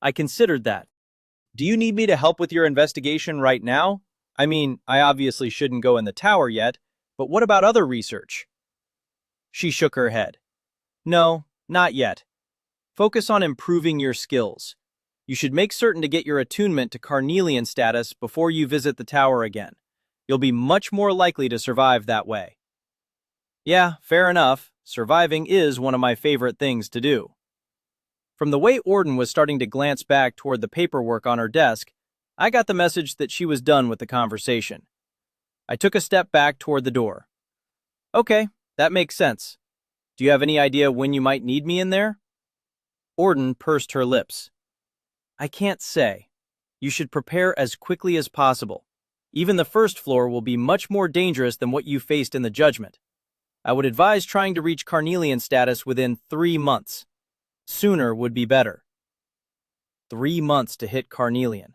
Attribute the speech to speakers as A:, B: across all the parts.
A: I considered that. Do you need me to help with your investigation right now? I mean, I obviously shouldn't go in the tower yet, but what about other research? She shook her head. No, not yet. Focus on improving your skills. You should make certain to get your attunement to carnelian status before you visit the tower again. You'll be much more likely to survive that way. Yeah, fair enough. Surviving is one of my favorite things to do. From the way Orden was starting to glance back toward the paperwork on her desk, I got the message that she was done with the conversation. I took a step back toward the door. Okay, that makes sense. Do you have any idea when you might need me in there? Orden pursed her lips. I can't say. You should prepare as quickly as possible. Even the first floor will be much more dangerous than what you faced in the judgment. I would advise trying to reach carnelian status within 3 months. Sooner would be better. 3 months to hit carnelian.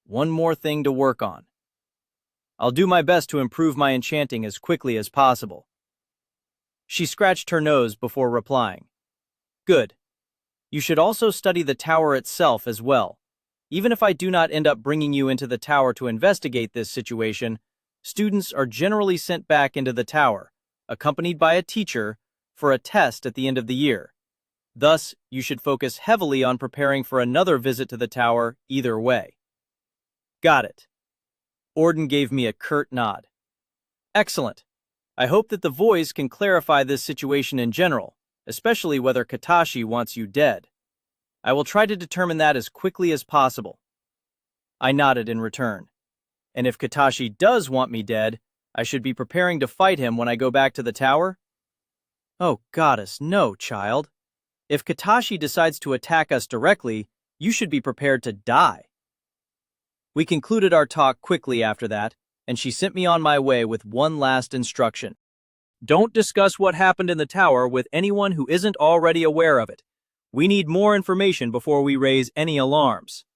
A: One more thing to work on. I'll do my best to improve my enchanting as quickly as possible. She scratched her nose before replying. Good. You should also study the tower itself as well. Even if I do not end up bringing you into the tower to investigate this situation, students are generally sent back into the tower, accompanied by a teacher, for a test at the end of the year. Thus, you should focus heavily on preparing for another visit to the tower either way. Got it. Orden gave me a curt nod. Excellent. I hope that the voice can clarify this situation in general, especially whether Katashi wants you dead. I will try to determine that as quickly as possible. I nodded in return. And if Katashi does want me dead, I should be preparing to fight him when I go back to the tower? Oh, goddess, no, child. If Katashi decides to attack us directly, you should be prepared to die. We concluded our talk quickly after that, and she sent me on my way with one last instruction. Don't discuss what happened in the tower with anyone who isn't already aware of it. We need more information before we raise any alarms.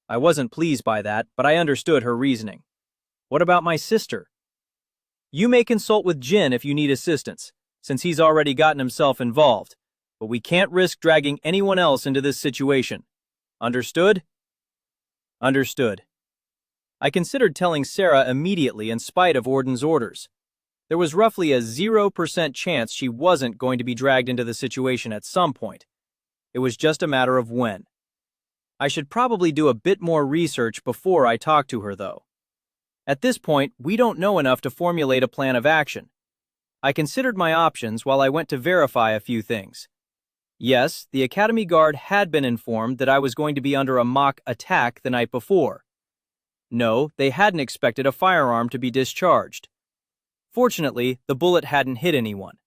A: I wasn't pleased by that, but I understood her reasoning. What about my sister? You may consult with Jin if you need assistance, since he's already gotten himself involved, but we can't risk dragging anyone else into this situation. Understood? Understood. I considered telling Sarah immediately in spite of Orden's orders. There was roughly a 0% chance she wasn't going to be dragged into the situation at some point. It was just a matter of when. I should probably do a bit more research before I talk to her, though. At this point, we don't know enough to formulate a plan of action. I considered my options while I went to verify a few things. Yes, the Academy Guard had been informed that I was going to be under a mock attack the night before. No, they hadn't expected a firearm to be discharged. Fortunately, the bullet hadn't hit anyone.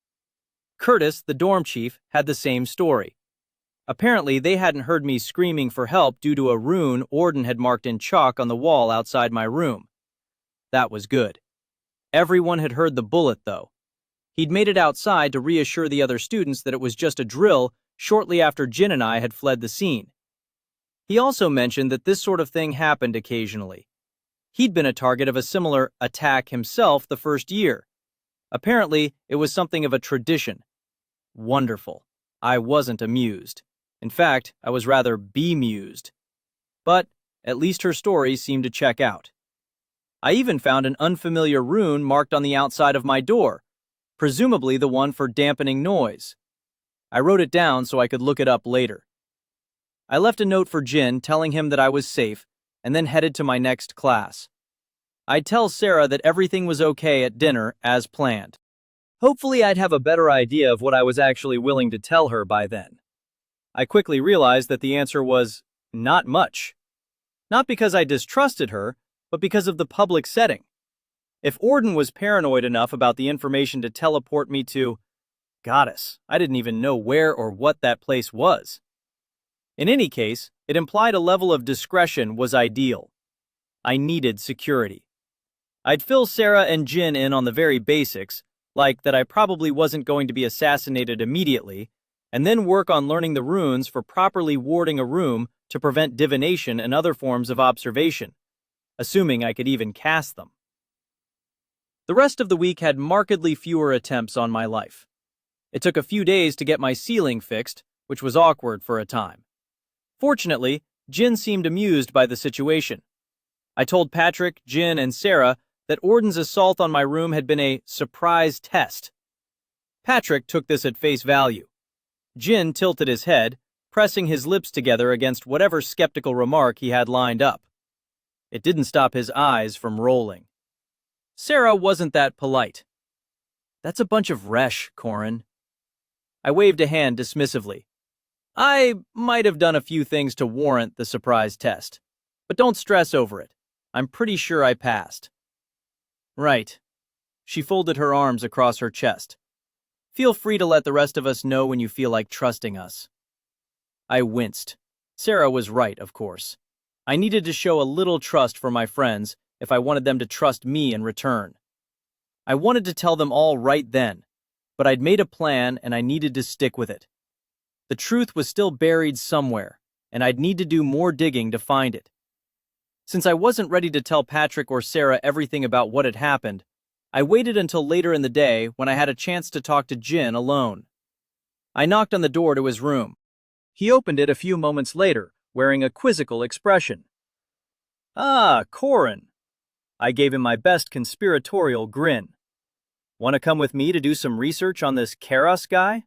A: Curtis, the dorm chief, had the same story. Apparently, they hadn't heard me screaming for help due to a rune Orden had marked in chalk on the wall outside my room. That was good. Everyone had heard the bullet, though. He'd made it outside to reassure the other students that it was just a drill shortly after Jin and I had fled the scene. He also mentioned that this sort of thing happened occasionally. He'd been a target of a similar attack himself the first year. Apparently, it was something of a tradition. Wonderful. I wasn't amused. In fact, I was rather bemused. But at least her story seemed to check out. I even found an unfamiliar rune marked on the outside of my door, presumably the one for dampening noise. I wrote it down so I could look it up later. I left a note for Jin telling him that I was safe, and then headed to my next class. I'd tell Sarah that everything was okay at dinner as planned. Hopefully I'd have a better idea of what I was actually willing to tell her by then. I quickly realized that the answer was not much. Not because I distrusted her, but because of the public setting. If Orden was paranoid enough about the information to teleport me to Goddess, I didn't even know where or what that place was. In any case, it implied a level of discretion was ideal. I needed security. I'd fill Sarah and Jin in on the very basics, like that I probably wasn't going to be assassinated immediately, and then work on learning the runes for properly warding a room to prevent divination and other forms of observation, assuming I could even cast them. The rest of the week had markedly fewer attempts on my life. It took a few days to get my ceiling fixed, which was awkward for a time. Fortunately, Jin seemed amused by the situation. I told Patrick, Jin, and Sarah that Orden's assault on my room had been a surprise test. Patrick took this at face value. Jin tilted his head, pressing his lips together against whatever skeptical remark he had lined up. It didn't stop his eyes from rolling. Sarah wasn't that polite. That's a bunch of resh, Corin. I waved a hand dismissively. I might have done a few things to warrant the surprise test, but don't stress over it. I'm pretty sure I passed. Right. She folded her arms across her chest. Feel free to let the rest of us know when you feel like trusting us. I winced. Sarah was right, of course. I needed to show a little trust for my friends if I wanted them to trust me in return. I wanted to tell them all right then, but I'd made a plan and I needed to stick with it. The truth was still buried somewhere, and I'd need to do more digging to find it. Since I wasn't ready to tell Patrick or Sarah everything about what had happened, I waited until later in the day when I had a chance to talk to Jin alone. I knocked on the door to his room. He opened it a few moments later, wearing a quizzical expression. Ah, Corin. I gave him my best conspiratorial grin. Want to come with me to do some research on this Karos guy?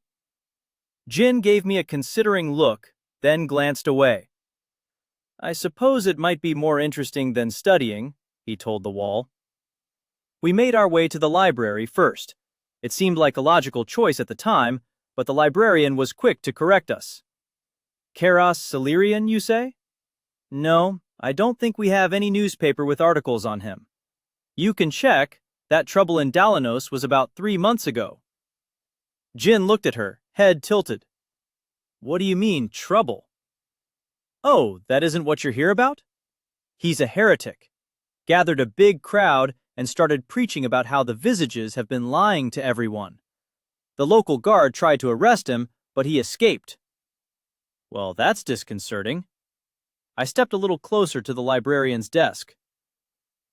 A: Jin gave me a considering look, then glanced away. I suppose it might be more interesting than studying, he told the wall. We made our way to the library first. It seemed like a logical choice at the time, but the librarian was quick to correct us. Karos Salirian, you say? No, I don't think we have any newspaper with articles on him. You can check. That trouble in Dalanos was about 3 months ago. Jin looked at her, head tilted. What do you mean, trouble? Oh, that isn't what you're here about? He's a heretic. Gathered a big crowd and started preaching about how the Visages have been lying to everyone. The local guard tried to arrest him, but he escaped. Well, that's disconcerting. I stepped a little closer to the librarian's desk.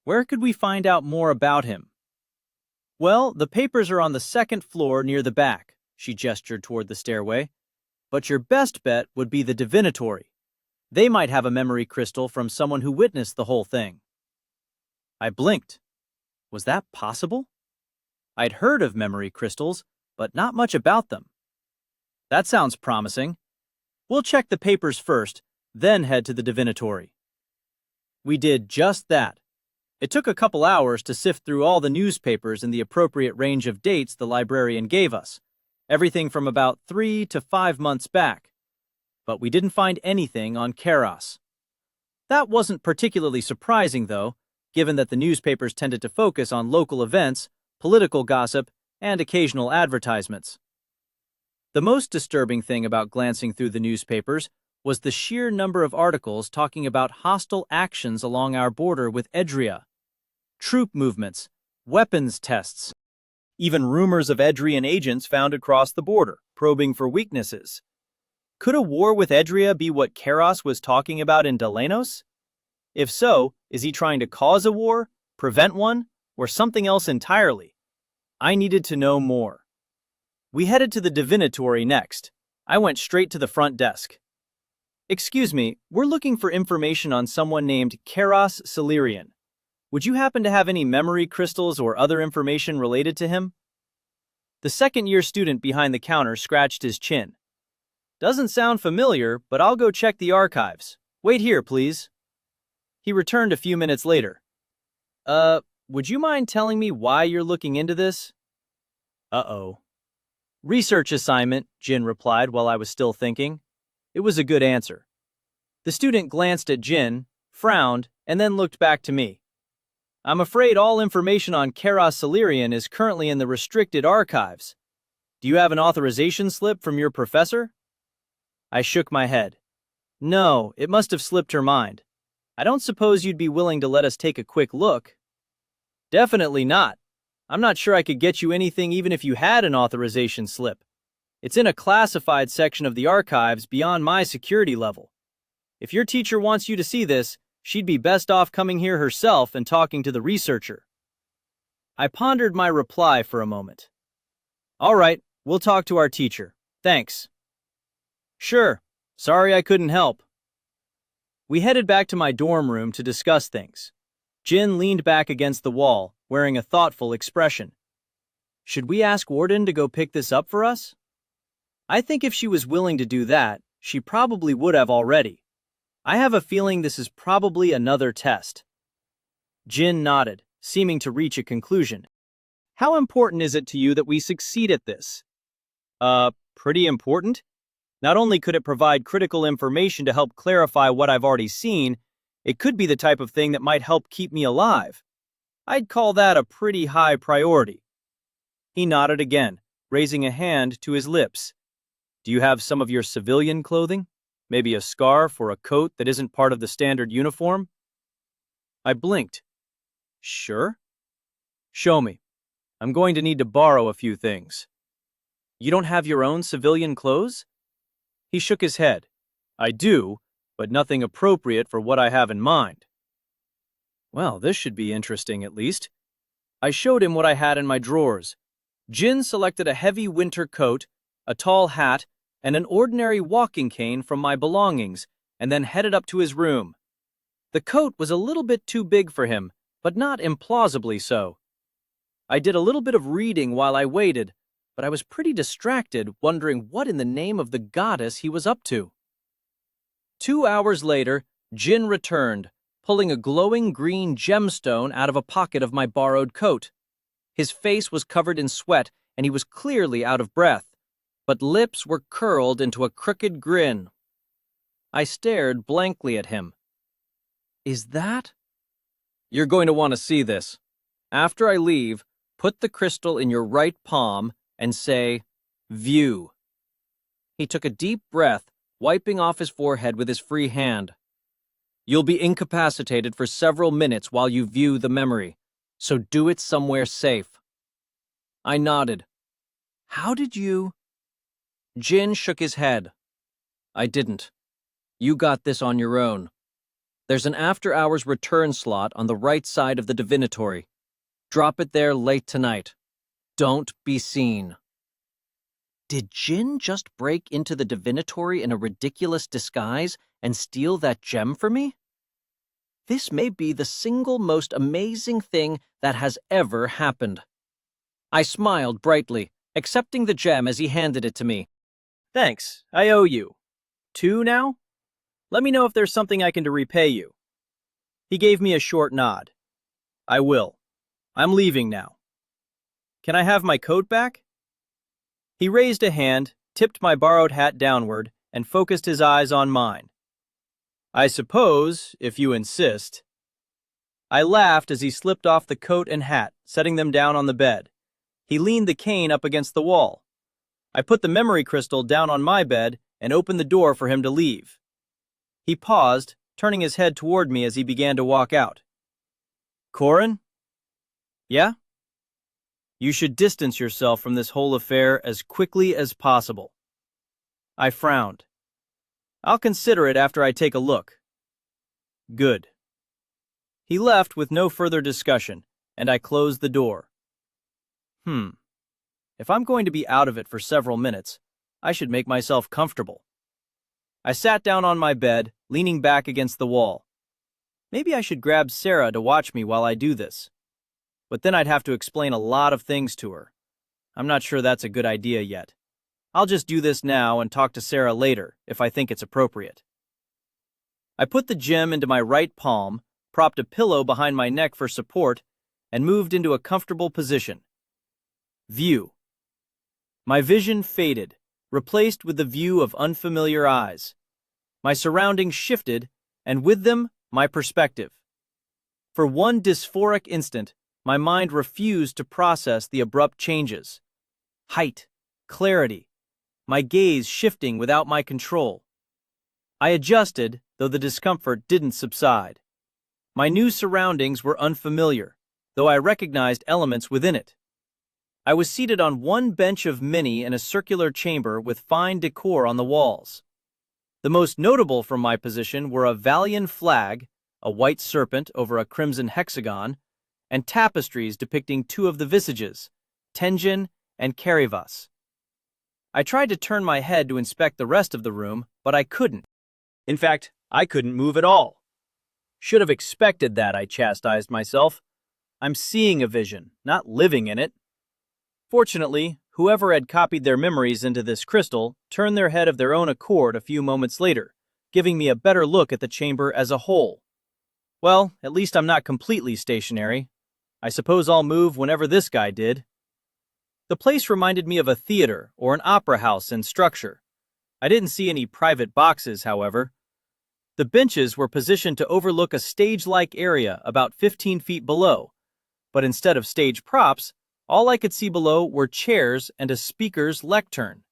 A: Where could we find out more about him? Well, the papers are on the second floor near the back, she gestured toward the stairway. But your best bet would be the divinatory. They might have a memory crystal from someone who witnessed the whole thing. I blinked. Was that possible? I'd heard of memory crystals, but not much about them. That sounds promising. We'll check the papers first, then head to the divinatory. We did just that. It took a couple hours to sift through all the newspapers in the appropriate range of dates the librarian gave us, everything from about 3 to 5 months back. But we didn't find anything on Karos. That wasn't particularly surprising, though, given that the newspapers tended to focus on local events, political gossip, and occasional advertisements. The most disturbing thing about glancing through the newspapers was the sheer number of articles talking about hostile actions along our border with Edria. Troop movements, weapons tests, even rumors of Edrian agents found across the border, probing for weaknesses. Could a war with Edria be what Karos was talking about in Dalanos? If so, is he trying to cause a war, prevent one, or something else entirely? I needed to know more. We headed to the divinatory next. I went straight to the front desk. Excuse me, we're looking for information on someone named Karos Salirian. Would you happen to have any memory crystals or other information related to him? The second-year student behind the counter scratched his chin. Doesn't sound familiar, but I'll go check the archives. Wait here, please. He returned a few minutes later. Would you mind telling me why you're looking into this? Uh-oh. Research assignment, Jin replied while I was still thinking. It was a good answer. The student glanced at Jin, frowned, and then looked back to me. I'm afraid all information on Karos Salirian is currently in the restricted archives. Do you have an authorization slip from your professor? I shook my head. No, it must have slipped her mind. I don't suppose you'd be willing to let us take a quick look. Definitely not. I'm not sure I could get you anything even if you had an authorization slip. It's in a classified section of the archives beyond my security level. If your teacher wants you to see this, she'd be best off coming here herself and talking to the researcher. I pondered my reply for a moment. All right, we'll talk to our teacher. Thanks. Sure. Sorry I couldn't help. We headed back to my dorm room to discuss things. Jin leaned back against the wall, wearing a thoughtful expression. Should we ask Warden to go pick this up for us? I think if she was willing to do that, she probably would have already. I have a feeling this is probably another test. Jin nodded, seeming to reach a conclusion. How important is it to you that we succeed at this? Pretty important. Not only could it provide critical information to help clarify what I've already seen, it could be the type of thing that might help keep me alive. I'd call that a pretty high priority. He nodded again, raising a hand to his lips. Do you have some of your civilian clothing? Maybe a scarf or a coat that isn't part of the standard uniform? I blinked. Sure. Show me. I'm going to need to borrow a few things. You don't have your own civilian clothes? He shook his head. I do, but nothing appropriate for what I have in mind. Well, this should be interesting at least. I showed him what I had in my drawers. Jin selected a heavy winter coat, a tall hat, and an ordinary walking cane from my belongings, and then headed up to his room. The coat was a little bit too big for him, but not implausibly so. I did a little bit of reading while I waited, but I was pretty distracted, wondering what in the name of the goddess he was up to. 2 hours later, Jin returned, pulling a glowing green gemstone out of a pocket of my borrowed coat. His face was covered in sweat, and he was clearly out of breath, but lips were curled into a crooked grin. I stared blankly at him. Is that? You're going to want to see this. After I leave, put the crystal in your right palm and say, View. He took a deep breath, wiping off his forehead with his free hand. You'll be incapacitated for several minutes while you view the memory, so do it somewhere safe. I nodded. How did you? Jin shook his head. I didn't. You got this on your own. There's an after-hours return slot on the right side of the divinatory. Drop it there late tonight. Don't be seen. Did Jin just break into the divinatory in a ridiculous disguise and steal that gem for me? This may be the single most amazing thing that has ever happened. I smiled brightly, accepting the gem as he handed it to me. Thanks, I owe you. 2 now? Let me know if there's something I can do to repay you. He gave me a short nod. I will. I'm leaving now. Can I have my coat back? He raised a hand, tipped my borrowed hat downward, and focused his eyes on mine. I suppose, if you insist. I laughed as he slipped off the coat and hat, setting them down on the bed. He leaned the cane up against the wall. I put the memory crystal down on my bed and opened the door for him to leave. He paused, turning his head toward me as he began to walk out. Corin? Yeah? You should distance yourself from this whole affair as quickly as possible. I frowned. I'll consider it after I take a look. Good. He left with no further discussion, and I closed the door. If I'm going to be out of it for several minutes, I should make myself comfortable. I sat down on my bed, leaning back against the wall. Maybe I should grab Sarah to watch me while I do this. But then I'd have to explain a lot of things to her. I'm not sure that's a good idea yet. I'll just do this now and talk to Sarah later, if I think it's appropriate. I put the gem into my right palm, propped a pillow behind my neck for support, and moved into a comfortable position. View. My vision faded, replaced with the view of unfamiliar eyes. My surroundings shifted, and with them, my perspective. For one dysphoric instant, my mind refused to process the abrupt changes. Height, clarity, my gaze shifting without my control. I adjusted, though the discomfort didn't subside. My new surroundings were unfamiliar, though I recognized elements within it. I was seated on one bench of many in a circular chamber with fine decor on the walls. The most notable from my position were a Valian flag, a white serpent over a crimson hexagon, and tapestries depicting 2 of the visages, Tenjin and Karivas. I tried to turn my head to inspect the rest of the room, but I couldn't. In fact, I couldn't move at all. Should have expected that, I chastised myself. I'm seeing a vision, not living in it. Fortunately, whoever had copied their memories into this crystal turned their head of their own accord a few moments later, giving me a better look at the chamber as a whole. Well, at least I'm not completely stationary. I suppose I'll move whenever this guy did. The place reminded me of a theater or an opera house in structure. I didn't see any private boxes, however. The benches were positioned to overlook a stage-like area about 15 feet below, but instead of stage props, all I could see below were chairs and a speaker's lectern.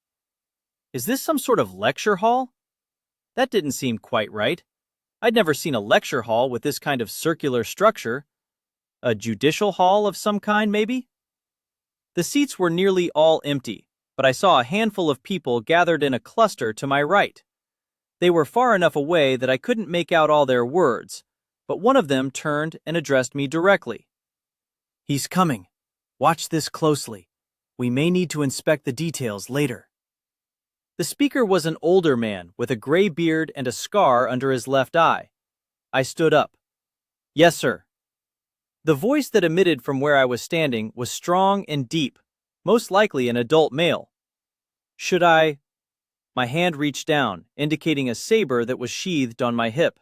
A: Is this some sort of lecture hall? That didn't seem quite right. I'd never seen a lecture hall with this kind of circular structure. A judicial hall of some kind, maybe? The seats were nearly all empty, but I saw a handful of people gathered in a cluster to my right. They were far enough away that I couldn't make out all their words, but one of them turned and addressed me directly. "He's coming. Watch this closely. We may need to inspect the details later." The speaker was an older man with a gray beard and a scar under his left eye. I stood up. "Yes, sir." The voice that emitted from where I was standing was strong and deep, most likely an adult male. "Should I—" My hand reached down, indicating a saber that was sheathed on my hip.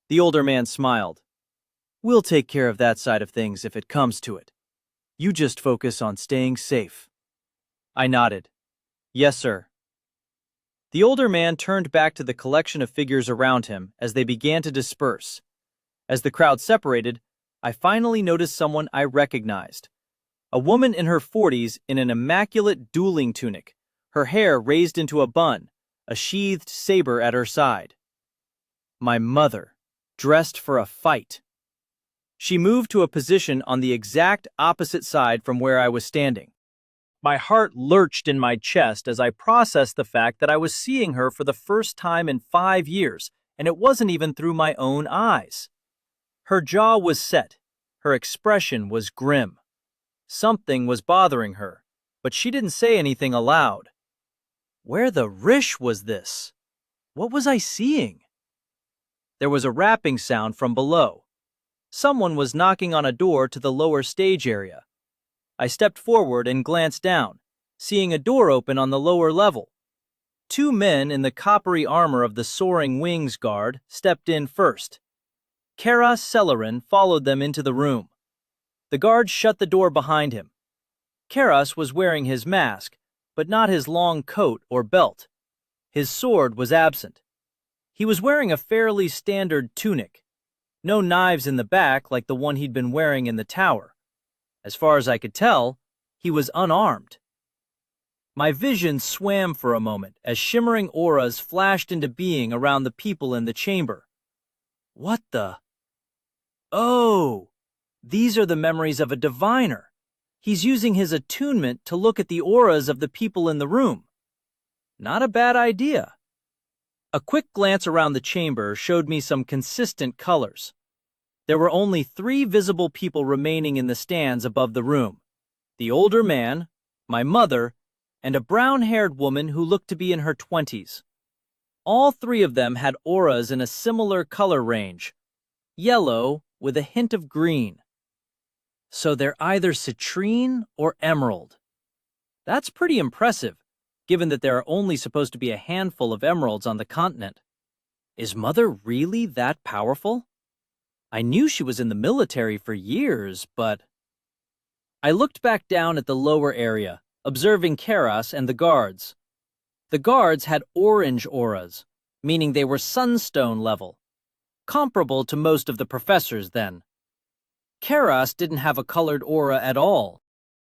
A: The older man smiled. "We'll take care of that side of things if it comes to it. You just focus on staying safe." I nodded. "Yes, sir." The older man turned back to the collection of figures around him as they began to disperse. As the crowd separated, I finally noticed someone I recognized. A woman in her 40s in an immaculate dueling tunic, her hair raised into a bun, a sheathed saber at her side. My mother, dressed for a fight. She moved to a position on the exact opposite side from where I was standing. My heart lurched in my chest as I processed the fact that I was seeing her for the first time in 5 years, and it wasn't even through my own eyes. Her jaw was set. Her expression was grim. Something was bothering her, but she didn't say anything aloud. Where the rish was this? What was I seeing? There was a rapping sound from below. Someone was knocking on a door to the lower stage area. I stepped forward and glanced down, seeing a door open on the lower level. 2 men in the coppery armor of the Soaring Wings Guard stepped in first. Karas Celerin followed them into the room. The guard shut the door behind him. Karas was wearing his mask, but not his long coat or belt. His sword was absent. He was wearing a fairly standard tunic. No knives in the back like the one he'd been wearing in the tower. As far as I could tell, he was unarmed. My vision swam for a moment as shimmering auras flashed into being around the people in the chamber. What the? Oh, these are the memories of a diviner. He's using his attunement to look at the auras of the people in the room. Not a bad idea. A quick glance around the chamber showed me some consistent colors. There were only 3 visible people remaining in the stands above the room. The older man, my mother, and a brown-haired woman who looked to be in her 20s. All 3 of them had auras in a similar color range, yellow with a hint of green. So they're either citrine or emerald. That's pretty impressive, given that there are only supposed to be a handful of emeralds on the continent. Is Mother really that powerful? I knew she was in the military for years, but... I looked back down at the lower area, observing Karas and the guards. The guards had orange auras, meaning they were sunstone level, comparable to most of the professors then. Karas didn't have a colored aura at all.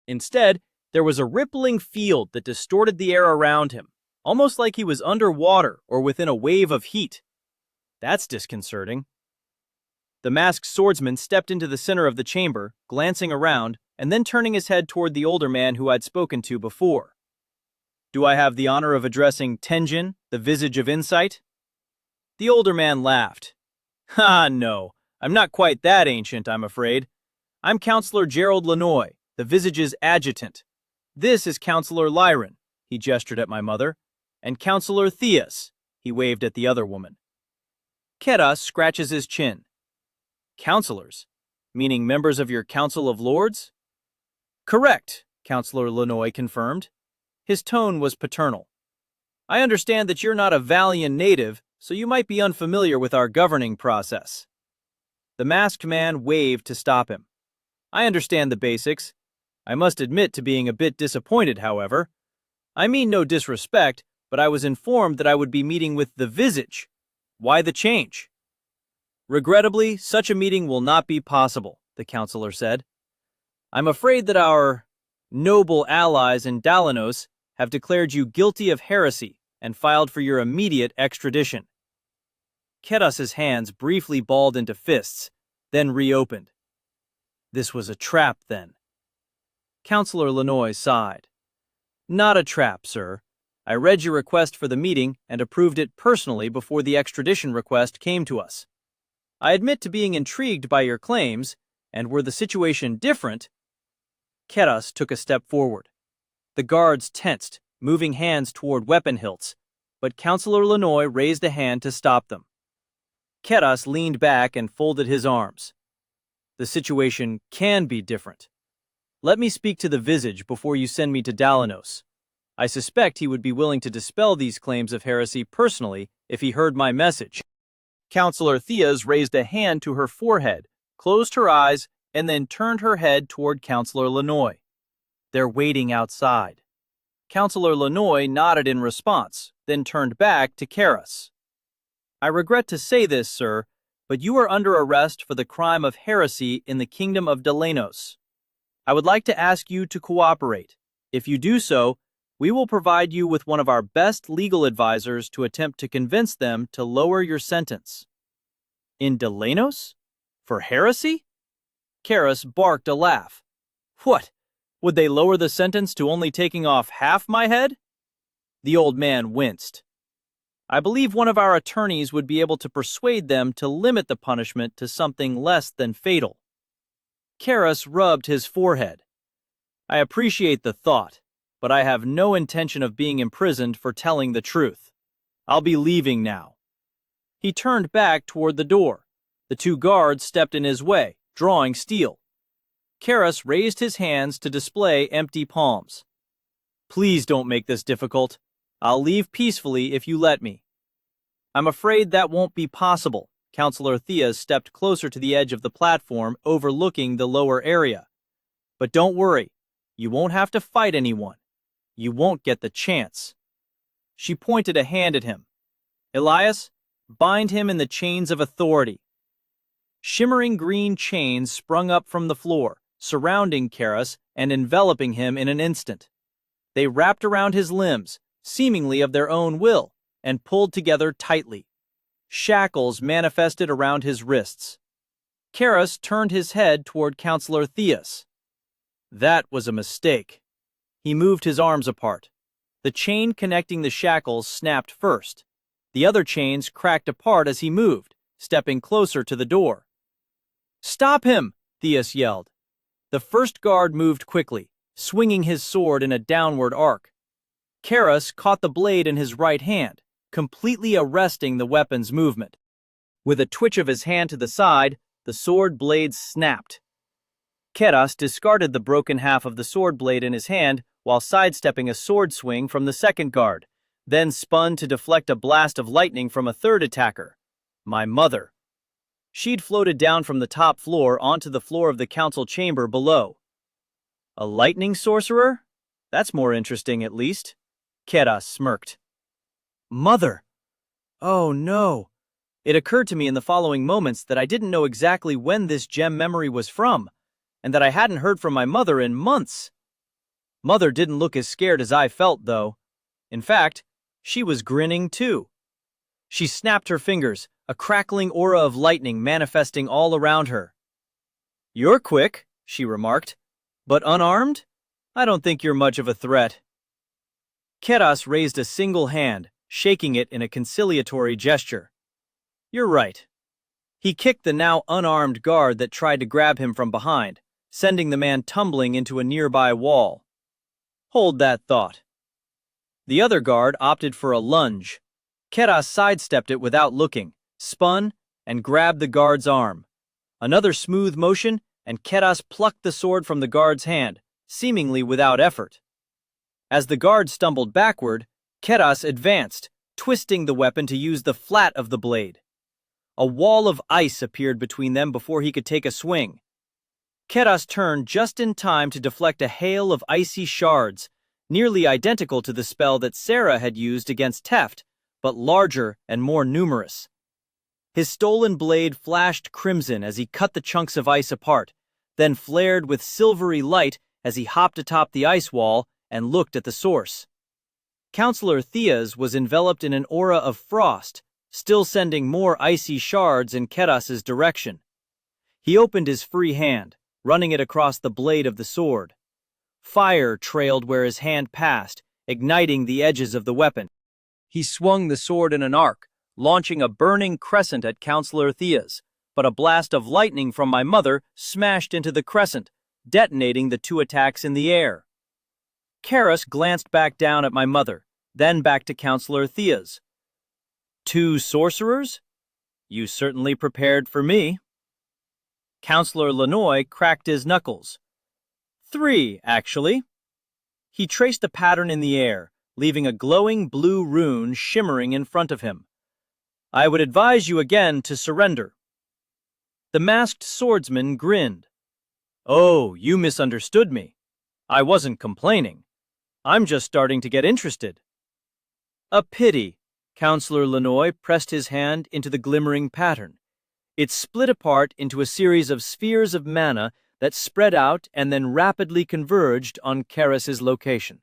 A: Instead, there was a rippling field that distorted the air around him, almost like he was underwater or within a wave of heat. That's disconcerting. The masked swordsman stepped into the center of the chamber, glancing around, and then turning his head toward the older man who I'd spoken to before. "Do I have the honor of addressing Tenjin, the Visage of Insight?" The older man laughed. "Ha, no, I'm not quite that ancient, I'm afraid. I'm Counselor Gerald Lanoy, the Visage's adjutant. This is Counselor Lyron," he gestured at my mother, "and Counselor Theus," he waved at the other woman. Keras scratches his chin. Counselors? Meaning members of your Council of Lords? Correct, Counselor Lenoy confirmed. His tone was paternal. I understand that you're not a Valian native, so you might be unfamiliar with our governing process. The masked man waved to stop him. I understand the basics. I must admit to being a bit disappointed, however. I mean no disrespect, but I was informed that I would be meeting with the Visage. Why the change? Regrettably, such a meeting will not be possible, the counselor said. I'm afraid that our noble allies in Dalanos have declared you guilty of heresy and filed for your immediate extradition. Kedas's hands briefly balled into fists, then reopened. This was a trap, then. Counselor Lenoy sighed. Not a trap, sir. I read your request for the meeting and approved it personally before the extradition request came to us. I admit to being intrigued by your claims, and were the situation different... Kedas took a step forward. The guards tensed, moving hands toward weapon hilts, but Counselor Lenoy raised a hand to stop them. Kedas leaned back and folded his arms. The situation can be different. Let me speak to the Visage before you send me to Dalanos. I suspect he would be willing to dispel these claims of heresy personally if he heard my message. Counselor Theas raised a hand to her forehead, closed her eyes, and then turned her head toward Counselor Lenoy. They're waiting outside. Counselor Lenoy nodded in response, then turned back to Keras. I regret to say this, sir, but you are under arrest for the crime of heresy in the Kingdom of Dalanos. I would like to ask you to cooperate. If you do so, we will provide you with one of our best legal advisors to attempt to convince them to lower your sentence. In Dalanos? For heresy? Keras barked a laugh. What? Would they lower the sentence to only taking off half my head? The old man winced. I believe one of our attorneys would be able to persuade them to limit the punishment to something less than fatal. Keras rubbed his forehead. I appreciate the thought, but I have no intention of being imprisoned for telling the truth. I'll be leaving now. He turned back toward the door. The two guards stepped in his way, drawing steel. Keras raised his hands to display empty palms. Please don't make this difficult. I'll leave peacefully if you let me. I'm afraid that won't be possible. Counselor Theas stepped closer to the edge of the platform overlooking the lower area. But don't worry, you won't have to fight anyone. You won't get the chance. She pointed a hand at him. Elias, bind him in the chains of authority. Shimmering green chains sprung up from the floor, surrounding Keras and enveloping him in an instant. They wrapped around his limbs, seemingly of their own will, and pulled together tightly. Shackles manifested around his wrists. Keras turned his head toward Counselor Theas. That was a mistake. He moved his arms apart. The chain connecting the shackles snapped first. The other chains cracked apart as he moved, stepping closer to the door. Stop him! Theas yelled. The first guard moved quickly, swinging his sword in a downward arc. Keras caught the blade in his right hand, completely arresting the weapon's movement. With a twitch of his hand to the side, the sword blade snapped. Keras discarded the broken half of the sword blade in his hand while sidestepping a sword swing from the second guard, then spun to deflect a blast of lightning from a third attacker. My mother. She'd floated down from the top floor onto the floor of the council chamber below. A lightning sorcerer? That's more interesting, at least. Keras smirked. Mother! Oh no! It occurred to me in the following moments that I didn't know exactly when this gem memory was from, and that I hadn't heard from my mother in months. Mother didn't look as scared as I felt, though. In fact, she was grinning too. She snapped her fingers, a crackling aura of lightning manifesting all around her. You're quick, she remarked, but unarmed? I don't think you're much of a threat. Keras raised a single hand, shaking it in a conciliatory gesture. You're right. He kicked the now unarmed guard that tried to grab him from behind, sending the man tumbling into a nearby wall. Hold that thought. The other guard opted for a lunge. Keras sidestepped it without looking, spun, and grabbed the guard's arm. Another smooth motion, and Keras plucked the sword from the guard's hand, seemingly without effort. As the guard stumbled backward, Keras advanced, twisting the weapon to use the flat of the blade. A wall of ice appeared between them before he could take a swing. Keras turned just in time to deflect a hail of icy shards, nearly identical to the spell that Sarah had used against Teft, but larger and more numerous. His stolen blade flashed crimson as he cut the chunks of ice apart, then flared with silvery light as he hopped atop the ice wall and looked at the source. Counselor Thea's was enveloped in an aura of frost, still sending more icy shards in Keras's direction. He opened his free hand, running it across the blade of the sword. Fire trailed where his hand passed, igniting the edges of the weapon. He swung the sword in an arc, launching a burning crescent at Counselor Thea's, but a blast of lightning from my mother smashed into the crescent, detonating the two attacks in the air. Keras glanced back down at my mother, then back to Counselor Thea's. "Two sorcerers? You certainly prepared for me." Counselor Lanoy cracked his knuckles. "Three, actually." He traced a pattern in the air, leaving a glowing blue rune shimmering in front of him. "I would advise you again to surrender." The masked swordsman grinned. "Oh, you misunderstood me. I wasn't complaining. I'm just starting to get interested." "A pity." Counselor Lanoy pressed his hand into the glimmering pattern. It split apart into a series of spheres of mana that spread out and then rapidly converged on Keras's location.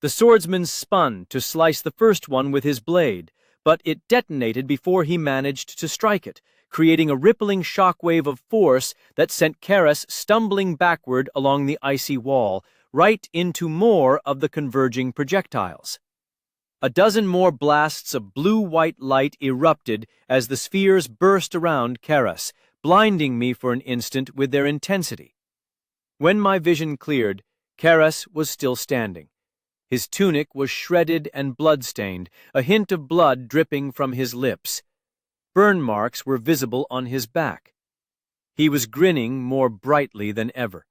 A: The swordsman spun to slice the first one with his blade, but it detonated before he managed to strike it, creating a rippling shockwave of force that sent Keras stumbling backward along the icy wall, right into more of the converging projectiles. A dozen more blasts of blue-white light erupted as the spheres burst around Keras, blinding me for an instant with their intensity. When my vision cleared, Keras was still standing. His tunic was shredded and blood-stained, a hint of blood dripping from his lips. Burn marks were visible on his back. He was grinning more brightly than ever.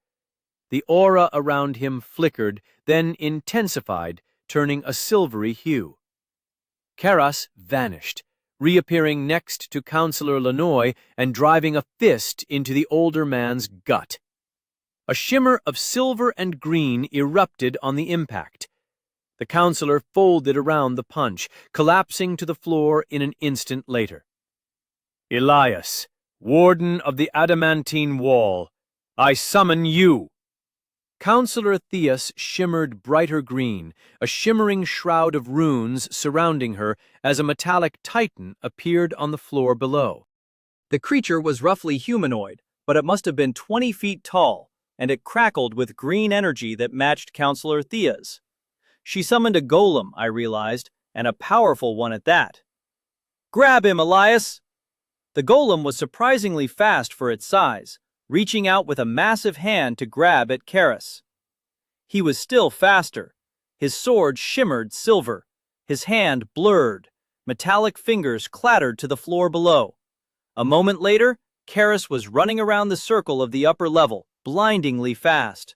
A: The aura around him flickered, then intensified, turning a silvery hue. Keras vanished, reappearing next to Counselor Lanoy and driving a fist into the older man's gut. A shimmer of silver and green erupted on the impact. The counselor folded around the punch, collapsing to the floor in an instant later. "Elias, Warden of the Adamantine Wall, I summon you!" Counselor Theas shimmered brighter green, a shimmering shroud of runes surrounding her as a metallic titan appeared on the floor below. The creature was roughly humanoid, but it must have been 20 feet tall, and it crackled with green energy that matched Counselor Thea's. She summoned a golem, I realized, and a powerful one at that. "Grab him, Elias!" The golem was surprisingly fast for its size, reaching out with a massive hand to grab at Keras. He was still faster. His sword shimmered silver. His hand blurred. Metallic fingers clattered to the floor below. A moment later, Keras was running around the circle of the upper level, blindingly fast.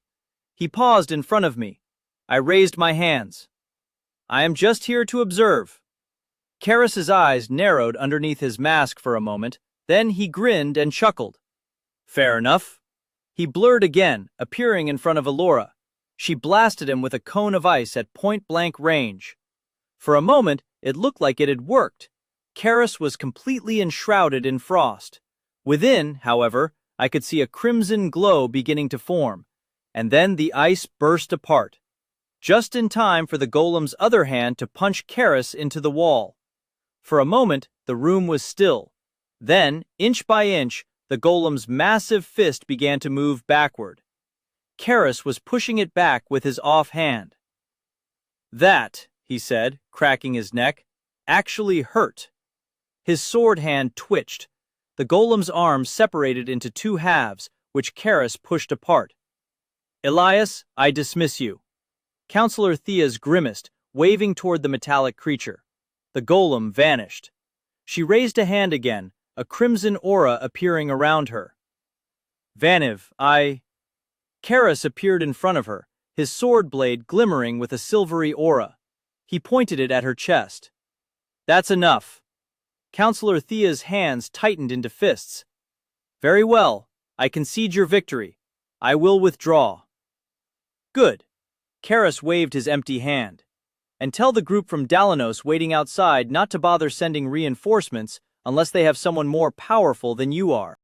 A: He paused in front of me. I raised my hands. "I am just here to observe." Keras's eyes narrowed underneath his mask for a moment, then he grinned and chuckled. "Fair enough." He blurred again, appearing in front of Alora. She blasted him with a cone of ice at point-blank range. For a moment, it looked like it had worked. Keras was completely enshrouded in frost. Within, however, I could see a crimson glow beginning to form, and then the ice burst apart, just in time for the golem's other hand to punch Keras into the wall. For a moment, the room was still. Then, inch by inch, the golem's massive fist began to move backward. Keras was pushing it back with his offhand. "That," he said, cracking his neck, "actually hurt." His sword hand twitched. The golem's arm separated into two halves, which Keras pushed apart. "Elias, I dismiss you." Counselor Theas grimaced, waving toward the metallic creature. The golem vanished. She raised a hand again, a crimson aura appearing around her. Vaniv, Karas appeared in front of her, his sword blade glimmering with a silvery aura. He pointed it at her chest. That's enough. Counselor Thea's hands tightened into fists. Very well, I concede your victory. I will withdraw. Good. Karas waved his empty hand. And tell the group from Dalanos waiting outside not to bother sending reinforcements unless they have someone more powerful than you are.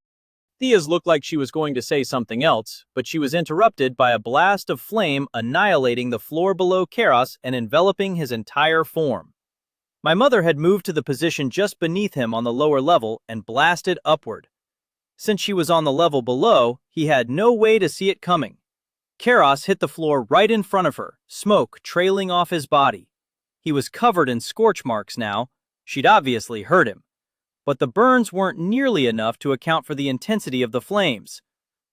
A: Thea's looked like she was going to say something else, but she was interrupted by a blast of flame annihilating the floor below Karas and enveloping his entire form. My mother had moved to the position just beneath him on the lower level and blasted upward. Since she was on the level below, he had no way to see it coming. Karas hit the floor right in front of her, smoke trailing off his body. He was covered in scorch marks now. She'd obviously hurt him. But the burns weren't nearly enough to account for the intensity of the flames.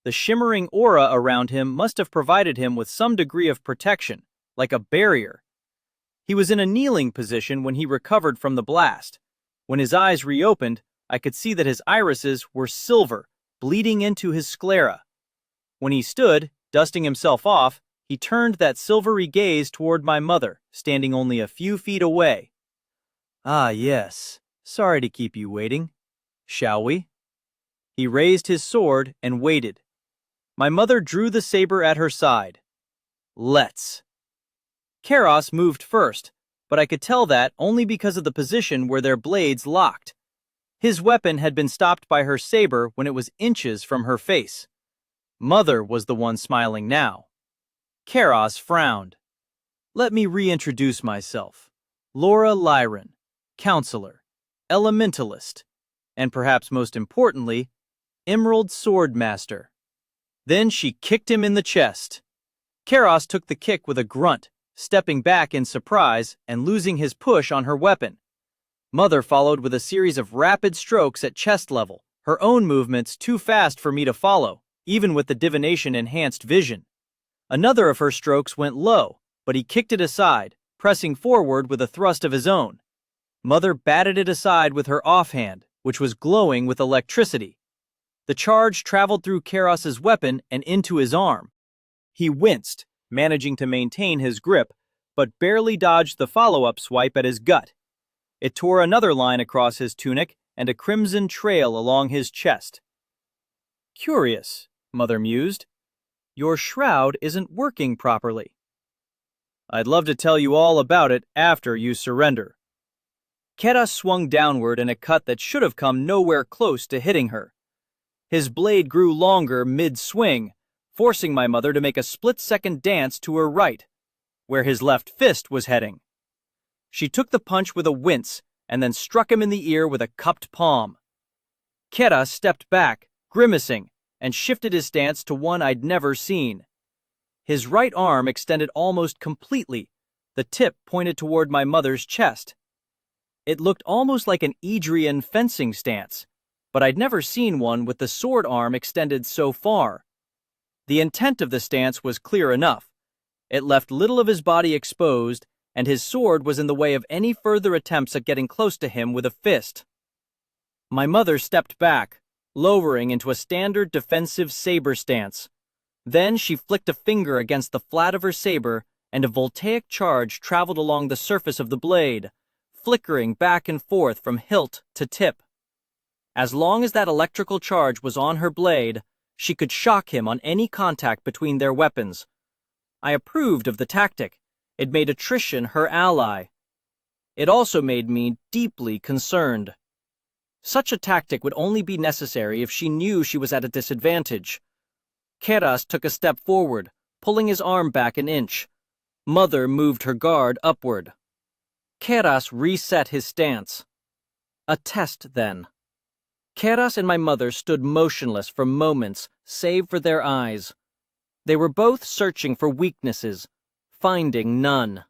A: The shimmering aura around him must have provided him with some degree of protection, like a barrier. He was in a kneeling position when he recovered from the blast. When his eyes reopened, I could see that his irises were silver, bleeding into his sclera. When he stood, dusting himself off, he turned that silvery gaze toward my mother, standing only a few feet away. Ah, yes. Sorry to keep you waiting. Shall we? He raised his sword and waited. My mother drew the saber at her side. Let's. Karas moved first, but I could tell that only because of the position where their blades locked. His weapon had been stopped by her saber when it was inches from her face. Mother was the one smiling now. Karas frowned. Let me reintroduce myself. Laura Lyron, counselor, elementalist, and perhaps most importantly, Emerald Swordmaster. Then she kicked him in the chest. Karas took the kick with a grunt, stepping back in surprise and losing his push on her weapon. Mother followed with a series of rapid strokes at chest level, her own movements too fast for me to follow, even with the divination-enhanced vision. Another of her strokes went low, but he kicked it aside, pressing forward with a thrust of his own. Mother batted it aside with her offhand, which was glowing with electricity. The charge traveled through Karas's weapon and into his arm. He winced, managing to maintain his grip, but barely dodged the follow-up swipe at his gut. It tore another line across his tunic and a crimson trail along his chest. Curious, Mother mused. Your shroud isn't working properly. I'd love to tell you all about it after you surrender. Karas swung downward in a cut that should have come nowhere close to hitting her. His blade grew longer mid-swing, forcing my mother to make a split-second dance to her right, where his left fist was heading. She took the punch with a wince and then struck him in the ear with a cupped palm. Karas stepped back, grimacing, and shifted his stance to one I'd never seen. His right arm extended almost completely, the tip pointed toward my mother's chest. It looked almost like an Edrian fencing stance, but I'd never seen one with the sword arm extended so far. The intent of the stance was clear enough. It left little of his body exposed, and his sword was in the way of any further attempts at getting close to him with a fist. My mother stepped back, lowering into a standard defensive saber stance. Then she flicked a finger against the flat of her saber, and a voltaic charge traveled along the surface of the blade, flickering back and forth from hilt to tip. As long as that electrical charge was on her blade, she could shock him on any contact between their weapons. I approved of the tactic. It made attrition her ally. It also made me deeply concerned. Such a tactic would only be necessary if she knew she was at a disadvantage. Karas took a step forward, pulling his arm back an inch. Mother moved her guard upward. Karas reset his stance. A test, then. Karas and my mother stood motionless for moments, save for their eyes. They were both searching for weaknesses, finding none.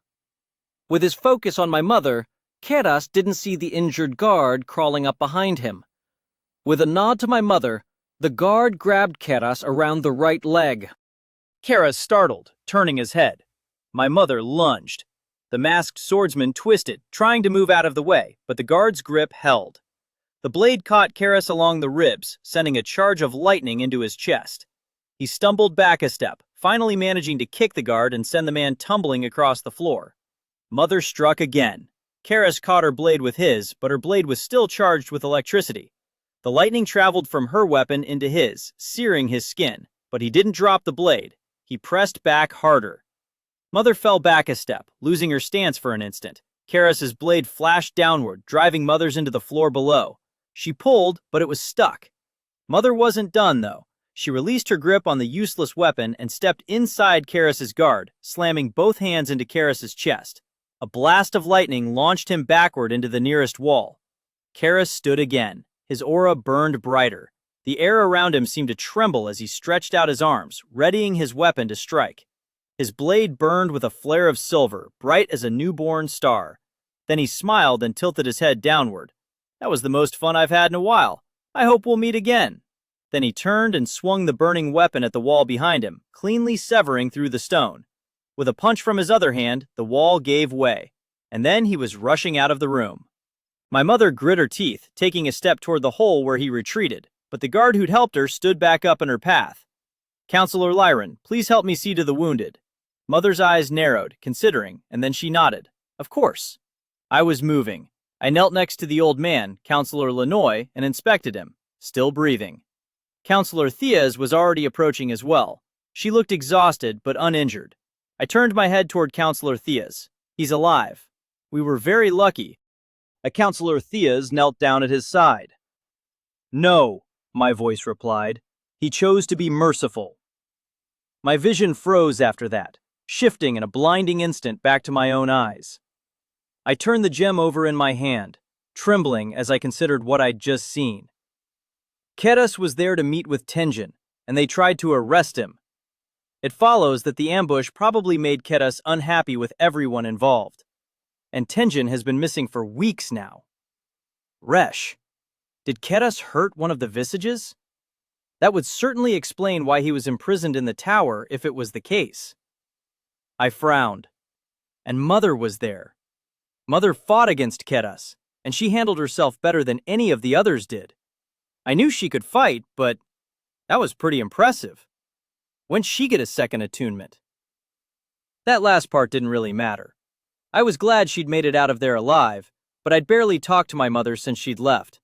A: With his focus on my mother, Karas didn't see the injured guard crawling up behind him. With a nod to my mother, the guard grabbed Karas around the right leg. Karas startled, turning his head. My mother lunged. The masked swordsman twisted, trying to move out of the way, but the guard's grip held. The blade caught Karis along the ribs, sending a charge of lightning into his chest. He stumbled back a step, finally managing to kick the guard and send the man tumbling across the floor. Mother struck again. Karis caught her blade with his, but her blade was still charged with electricity. The lightning traveled from her weapon into his, searing his skin, but he didn't drop the blade. He pressed back harder. Mother fell back a step, losing her stance for an instant. Karis's blade flashed downward, driving Mother's into the floor below. She pulled, but it was stuck. Mother wasn't done, though. She released her grip on the useless weapon and stepped inside Karis's guard, slamming both hands into Karis's chest. A blast of lightning launched him backward into the nearest wall. Karis stood again. His aura burned brighter. The air around him seemed to tremble as he stretched out his arms, readying his weapon to strike. His blade burned with a flare of silver, bright as a newborn star. Then he smiled and tilted his head downward. "That was the most fun I've had in a while. I hope we'll meet again." Then he turned and swung the burning weapon at the wall behind him, cleanly severing through the stone. With a punch from his other hand, the wall gave way, and then he was rushing out of the room. My mother grit her teeth, taking a step toward the hole where he retreated, but the guard who'd helped her stood back up in her path. "Counselor Lyron, please help me see to the wounded." Mother's eyes narrowed, considering, and then she nodded. "Of course." I was moving. I knelt next to the old man, Counselor Lanoy, and inspected him, still breathing. Counselor Thiaz was already approaching as well. She looked exhausted, but uninjured. I turned my head toward Counselor Thiaz. "He's alive. We were very lucky." A Counselor Thiaz knelt down at his side. "No," my voice replied. "He chose to be merciful." My vision froze after that, shifting in a blinding instant back to my own eyes. I turned the gem over in my hand, trembling as I considered what I'd just seen. Keras was there to meet with Tenjin, and they tried to arrest him. It follows that the ambush probably made Keras unhappy with everyone involved. And Tenjin has been missing for weeks now. Resh. Did Keras hurt one of the visages? That would certainly explain why he was imprisoned in the tower if it was the case. I frowned. And Mother was there. Mother fought against Keras, and she handled herself better than any of the others did. I knew she could fight, but that was pretty impressive. When'd she get a second attunement? That last part didn't really matter. I was glad she'd made it out of there alive, but I'd barely talked to my mother since she'd left.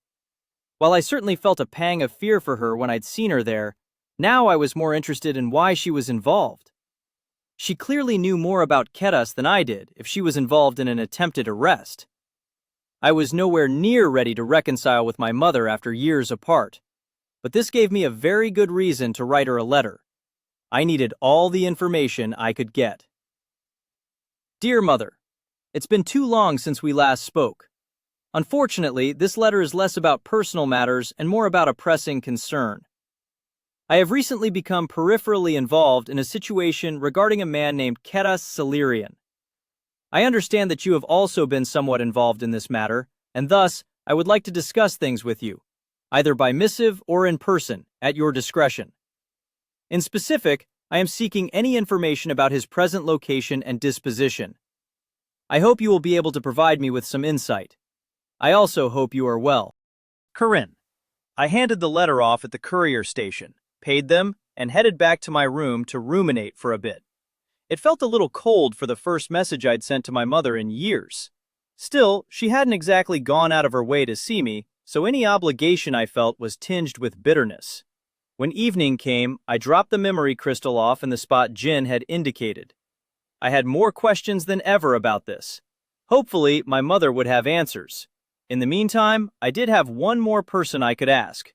A: While I certainly felt a pang of fear for her when I'd seen her there, now I was more interested in why she was involved. She clearly knew more about Keras than I did if she was involved in an attempted arrest. I was nowhere near ready to reconcile with my mother after years apart, but this gave me a very good reason to write her a letter. I needed all the information I could get. Dear Mother, it's been too long since we last spoke. Unfortunately, this letter is less about personal matters and more about a pressing concern. I have recently become peripherally involved in a situation regarding a man named Keras Salirian. I understand that you have also been somewhat involved in this matter, and thus I would like to discuss things with you, either by missive or in person, at your discretion. In specific, I am seeking any information about his present location and disposition. I hope you will be able to provide me with some insight. I also hope you are well. Corinne. I handed the letter off at the courier station, paid them, and headed back to my room to ruminate for a bit. It felt a little cold for the first message I'd sent to my mother in years. Still, she hadn't exactly gone out of her way to see me, so any obligation I felt was tinged with bitterness. When evening came, I dropped the memory crystal off in the spot Jin had indicated. I had more questions than ever about this. Hopefully, my mother would have answers. In the meantime, I did have one more person I could ask.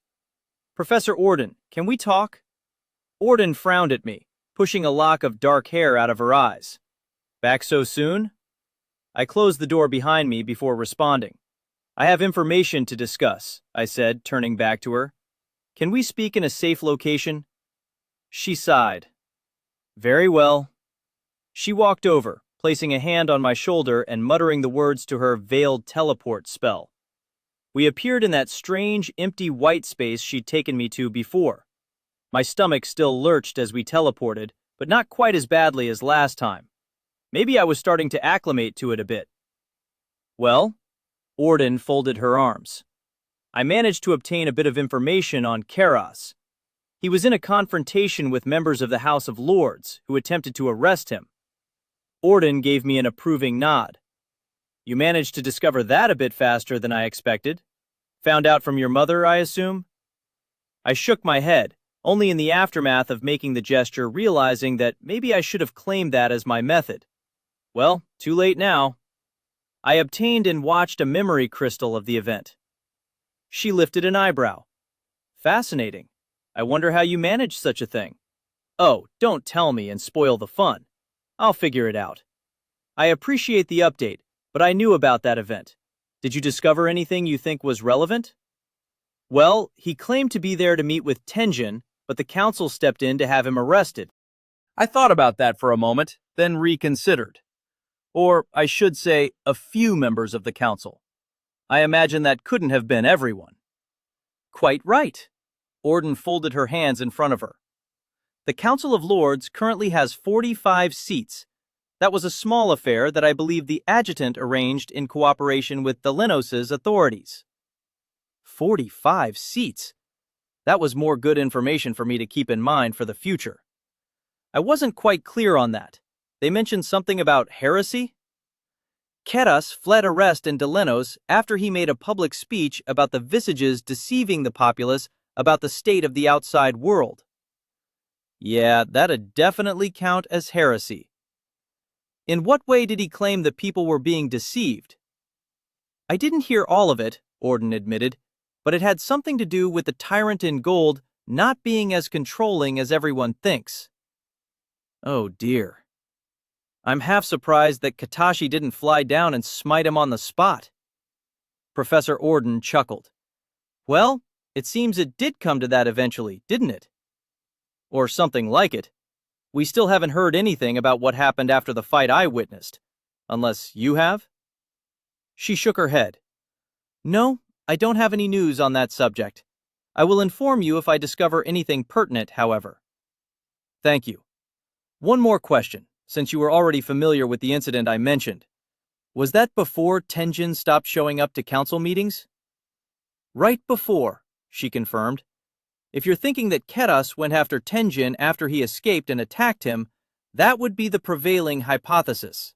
A: Professor Orden, can we talk? Orden frowned at me, pushing a lock of dark hair out of her eyes. Back so soon? I closed the door behind me before responding. I have information to discuss, I said, turning back to her. Can we speak in a safe location? She sighed. Very well. She walked over, placing a hand on my shoulder and muttering the words to her veiled teleport spell. We appeared in that strange, empty white space she'd taken me to before. My stomach still lurched as we teleported, but not quite as badly as last time. Maybe I was starting to acclimate to it a bit. Well? Orden folded her arms. I managed to obtain a bit of information on Keras. He was in a confrontation with members of the House of Lords who attempted to arrest him. Orden gave me an approving nod. You managed to discover that a bit faster than I expected. Found out from your mother, I assume? I shook my head, only in the aftermath of making the gesture realizing that maybe I should have claimed that as my method. Well, too late now. I obtained and watched a memory crystal of the event. She lifted an eyebrow. Fascinating. I wonder how you managed such a thing. Oh, don't tell me and spoil the fun. I'll figure it out. I appreciate the update, but I knew about that event. Did you discover anything you think was relevant? Well, he claimed to be there to meet with Tenjin, but the council stepped in to have him arrested. I thought about that for a moment, then reconsidered. Or, I should say, a few members of the council. I imagine that couldn't have been everyone. Quite right. Orden folded her hands in front of her. The Council of Lords currently has 45 seats. That was a small affair that I believe the adjutant arranged in cooperation with Delenos' authorities. 45 seats? That was more good information for me to keep in mind for the future. I wasn't quite clear on that. They mentioned something about heresy? Keras fled arrest in Delenos after he made a public speech about the visages deceiving the populace about the state of the outside world. Yeah, that'd definitely count as heresy. In what way did he claim that people were being deceived? I didn't hear all of it, Orden admitted, but it had something to do with the tyrant in gold not being as controlling as everyone thinks. Oh dear. I'm half surprised that Katashi didn't fly down and smite him on the spot. Professor Orden chuckled. Well, it seems it did come to that eventually, didn't it? Or something like it. We still haven't heard anything about what happened after the fight I witnessed. Unless you have? She shook her head. No, I don't have any news on that subject. I will inform you if I discover anything pertinent, however. Thank you. One more question, since you were already familiar with the incident I mentioned. Was that before Tenjin stopped showing up to council meetings? Right before, she confirmed. If you're thinking that Keras went after Tenjin after he escaped and attacked him, that would be the prevailing hypothesis.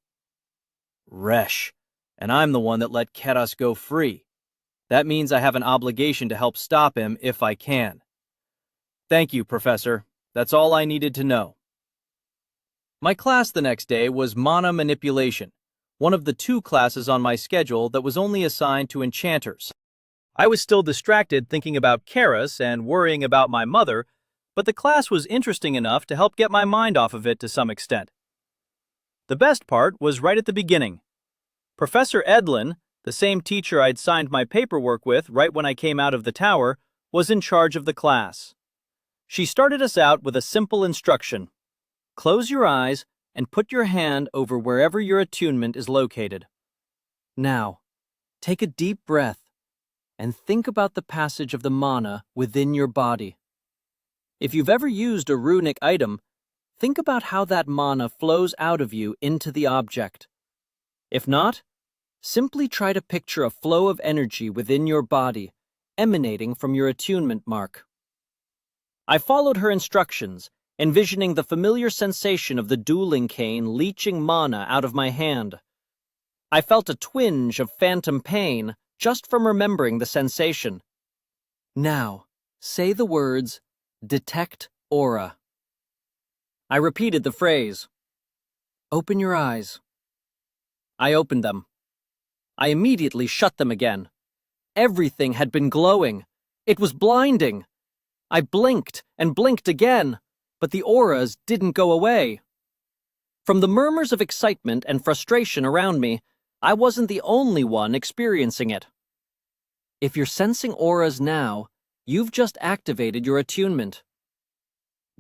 A: Resh, and I'm the one that let Keras go free. That means I have an obligation to help stop him if I can. Thank you, Professor. That's all I needed to know. My class the next day was Mana Manipulation, one of the 2 classes on my schedule that was only assigned to enchanters. I was still distracted thinking about Keras and worrying about my mother, but the class was interesting enough to help get my mind off of it to some extent. The best part was right at the beginning. Professor Edlin, the same teacher I'd signed my paperwork with right when I came out of the tower, was in charge of the class. She started us out with a simple instruction. Close your eyes and put your hand over wherever your attunement is located. Now, take a deep breath and think about the passage of the mana within your body. If you've ever used a runic item, think about how that mana flows out of you into the object. If not, simply try to picture a flow of energy within your body, emanating from your attunement mark. I followed her instructions, envisioning the familiar sensation of the dueling cane leaching mana out of my hand. I felt a twinge of phantom pain just from remembering the sensation. Now, say the words, detect aura. I repeated the phrase. Open your eyes. I opened them. I immediately shut them again. Everything had been glowing. It was blinding. I blinked and blinked again, but the auras didn't go away. From the murmurs of excitement and frustration around me, I wasn't the only one experiencing it. If you're sensing auras now, you've just activated your attunement.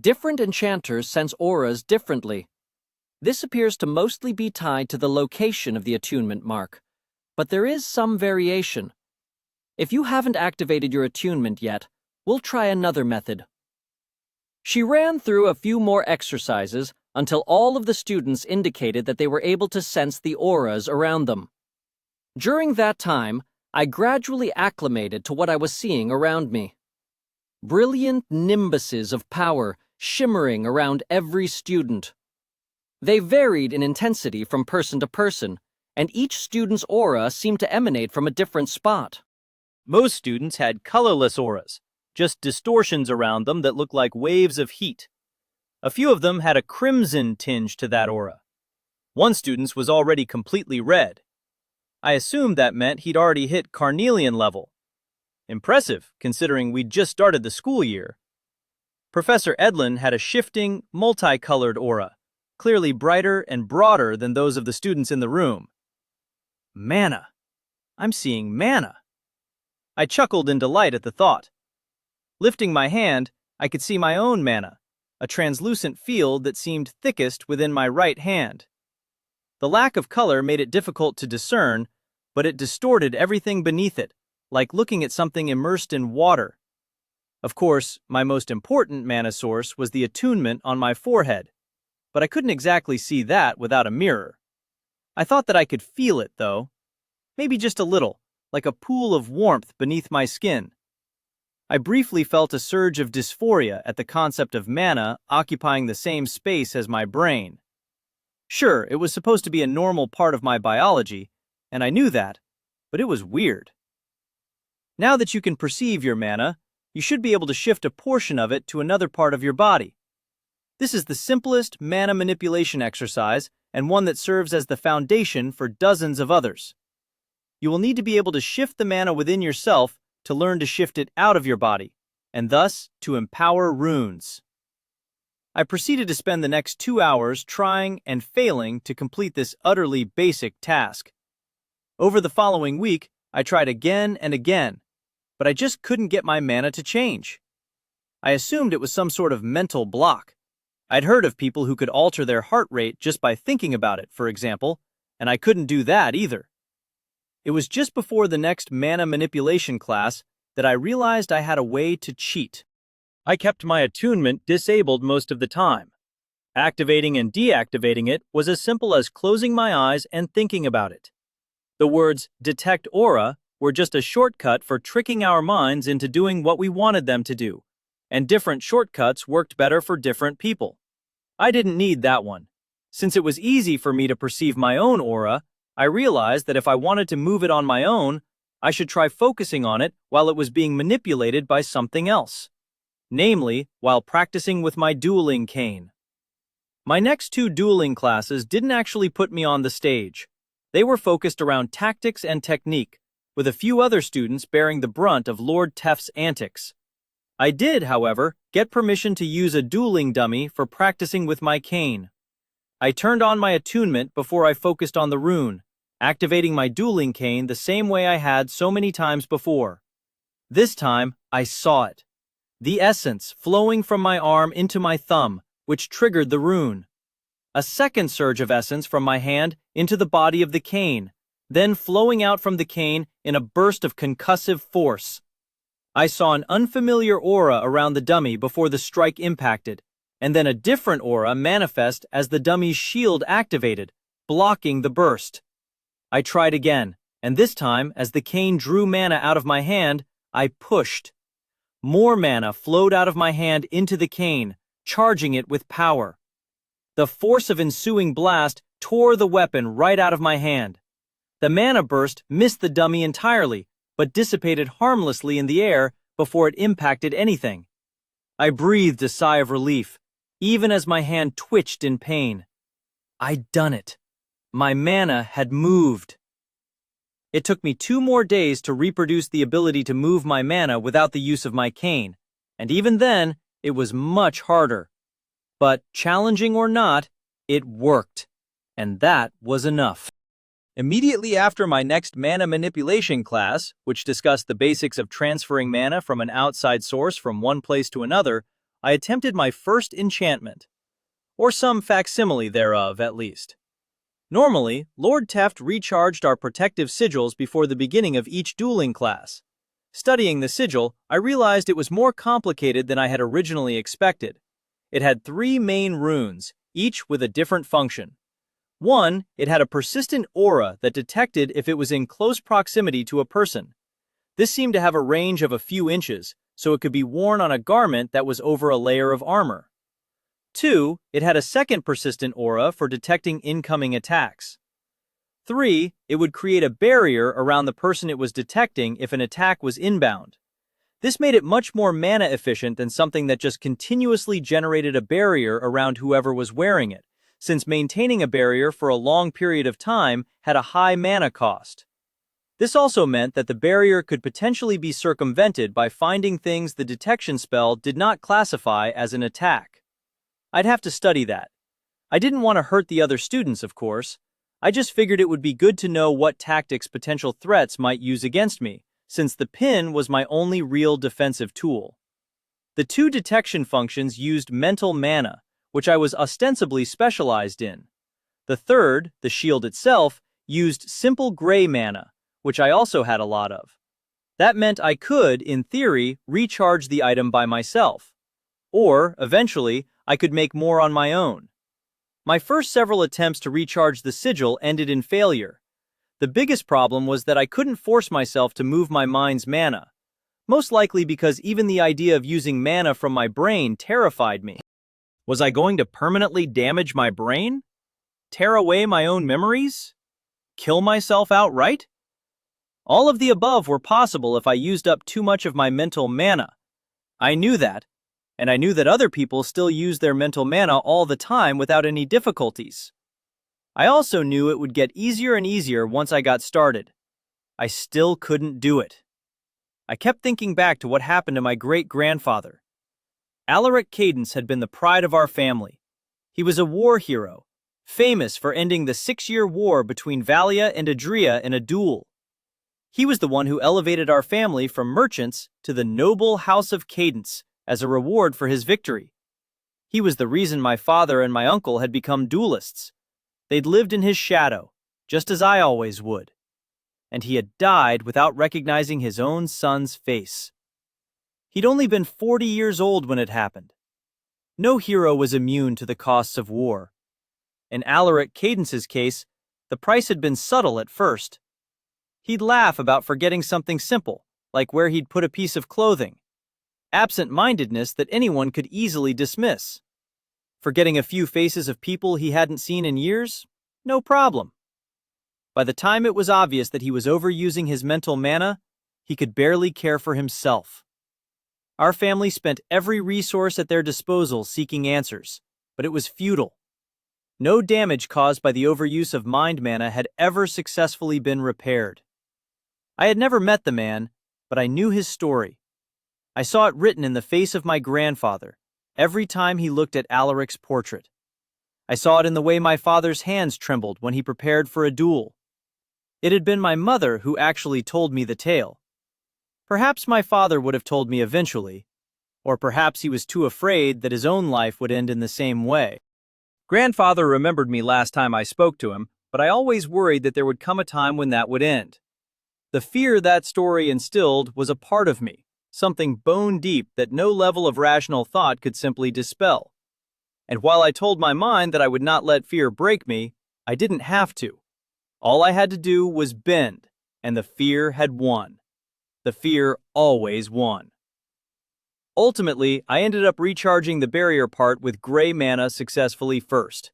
A: Different enchanters sense auras differently. This appears to mostly be tied to the location of the attunement mark, but there is some variation. If you haven't activated your attunement yet, we'll try another method. She ran through a few more exercises until all of the students indicated that they were able to sense the auras around them. During that time,
B: I gradually acclimated to what I was seeing around me. Brilliant nimbuses of power shimmering around every student. They varied in intensity from person to person, and each student's aura seemed to emanate from a different spot.
A: Most students had colorless auras, just distortions around them that looked like waves of heat. A few of them had a crimson tinge to that aura. One student's was already completely red. I assumed that meant he'd already hit carnelian level. Impressive, considering we'd just started the school year. Professor Edlin had a shifting, multicolored aura, clearly brighter and broader than those of the students in the room. Mana. I'm seeing mana. I chuckled in delight at the thought. Lifting my hand, I could see my own mana, a translucent field that seemed thickest within my right hand. The lack of color made it difficult to discern, but it distorted everything beneath it, like looking at something immersed in water. Of course, my most important mana source was the attunement on my forehead, but I couldn't exactly see that without a mirror. I thought that I could feel it, though. Maybe just a little, like a pool of warmth beneath my skin. I briefly felt a surge of dysphoria at the concept of mana occupying the same space as my brain. Sure, it was supposed to be a normal part of my biology, and I knew that, but it was weird. Now that you can perceive your mana, you should be able to shift a portion of it to another part of your body. This is the simplest mana manipulation exercise and one that serves as the foundation for dozens of others. You will need to be able to shift the mana within yourself to learn to shift it out of your body, and thus to empower runes. I proceeded to spend the next 2 hours trying and failing to complete this utterly basic task. Over the following week, I tried again and again, but I just couldn't get my mana to change. I assumed it was some sort of mental block. I'd heard of people who could alter their heart rate just by thinking about it, for example, and I couldn't do that either. It was just before the next mana manipulation class that I realized I had a way to cheat. I kept my attunement disabled most of the time. Activating and deactivating it was as simple as closing my eyes and thinking about it. The words detect aura were just a shortcut for tricking our minds into doing what we wanted them to do, and different shortcuts worked better for different people. I didn't need that one. Since it was easy for me to perceive my own aura, I realized that if I wanted to move it on my own, I should try focusing on it while it was being manipulated by something else. Namely, while practicing with my dueling cane. My next 2 dueling classes didn't actually put me on the stage. They were focused around tactics and technique, with a few other students bearing the brunt of Lord Teft's antics. I did, however, get permission to use a dueling dummy for practicing with my cane. I turned on my attunement before I focused on the rune, activating my dueling cane the same way I had so many times before. This time, I saw it. The essence flowing from my arm into my thumb, which triggered the rune. A second surge of essence from my hand into the body of the cane, then flowing out from the cane in a burst of concussive force. I saw an unfamiliar aura around the dummy before the strike impacted, and then a different aura manifest as the dummy's shield activated, blocking the burst. I tried again, and this time, as the cane drew mana out of my hand, I pushed. More mana flowed out of my hand into the cane, charging it with power. The force of ensuing blast tore the weapon right out of my hand. The mana burst missed the dummy entirely, but dissipated harmlessly in the air before it impacted anything. I breathed a sigh of relief, even as my hand twitched in pain. I'd done it. My mana had moved. It took me 2 more days to reproduce the ability to move my mana without the use of my cane, and even then, it was much harder. But challenging or not, it worked, and that was enough. Immediately after my next mana manipulation class, which discussed the basics of transferring mana from an outside source from one place to another, I attempted my first enchantment, or some facsimile thereof at least. Normally, Lord Teft recharged our protective sigils before the beginning of each dueling class. Studying the sigil, I realized it was more complicated than I had originally expected. It had 3 main runes, each with a different function. One, it had a persistent aura that detected if it was in close proximity to a person. This seemed to have a range of a few inches, so it could be worn on a garment that was over a layer of armor. Two, it had a second persistent aura for detecting incoming attacks. Three, it would create a barrier around the person it was detecting if an attack was inbound. This made it much more mana efficient than something that just continuously generated a barrier around whoever was wearing it, since maintaining a barrier for a long period of time had a high mana cost. This also meant that the barrier could potentially be circumvented by finding things the detection spell did not classify as an attack. I'd have to study that. I didn't want to hurt the other students, of course. I just figured it would be good to know what tactics potential threats might use against me, since the pin was my only real defensive tool. The two detection functions used mental mana, which I was ostensibly specialized in. The third, the shield itself, used simple gray mana, which I also had a lot of. That meant I could, in theory, recharge the item by myself. Or, eventually, I could make more on my own. My first several attempts to recharge the sigil ended in failure. The biggest problem was that I couldn't force myself to move my mind's mana, most likely because even the idea of using mana from my brain terrified me. Was I going to permanently damage my brain? Tear away my own memories? Kill myself outright? All of the above were possible if I used up too much of my mental mana. I knew that, and I knew that other people still use their mental mana all the time without any difficulties. I also knew it would get easier and easier once I got started. I still couldn't do it. I kept thinking back to what happened to my great-grandfather. Alaric Cadence had been the pride of our family. He was a war hero, famous for ending the 6-year war between Valia and Adria in a duel. He was the one who elevated our family from merchants to the noble House of Cadence as a reward for his victory. He was the reason my father and my uncle had become duelists. They'd lived in his shadow, just as I always would. And he had died without recognizing his own son's face. He'd only been 40 years old when it happened. No hero was immune to the costs of war. In Alaric Cadence's case, the price had been subtle at first. He'd laugh about forgetting something simple, like where he'd put a piece of clothing. Absent-mindedness that anyone could easily dismiss. Forgetting a few faces of people he hadn't seen in years? No problem. By the time it was obvious that he was overusing his mental mana, he could barely care for himself. Our family spent every resource at their disposal seeking answers, but it was futile. No damage caused by the overuse of mind mana had ever successfully been repaired. I had never met the man, but I knew his story. I saw it written in the face of my grandfather every time he looked at Alaric's portrait. I saw it in the way my father's hands trembled when he prepared for a duel. It had been my mother who actually told me the tale. Perhaps my father would have told me eventually, or perhaps he was too afraid that his own life would end in the same way. Grandfather remembered me last time I spoke to him, but I always worried that there would come a time when that would end. The fear that story instilled was a part of me, something bone deep that no level of rational thought could simply dispel. And while I told my mind that I would not let fear break me, I didn't have to. All I had to do was bend, and the fear had won. The fear always won. Ultimately, I ended up recharging the barrier part with gray mana successfully first.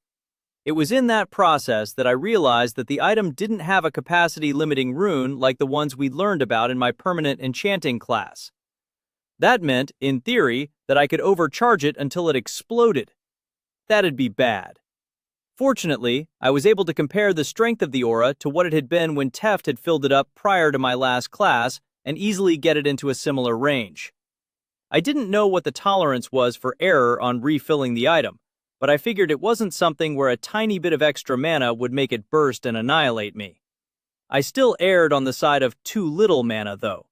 A: It was in that process that I realized that the item didn't have a capacity-limiting rune like the ones we'd learned about in my permanent enchanting class. That meant, in theory, that I could overcharge it until it exploded. That'd be bad. Fortunately, I was able to compare the strength of the aura to what it had been when Teft had filled it up prior to my last class and easily get it into a similar range. I didn't know what the tolerance was for error on refilling the item, but I figured it wasn't something where a tiny bit of extra mana would make it burst and annihilate me. I still erred on the side of too little mana, though.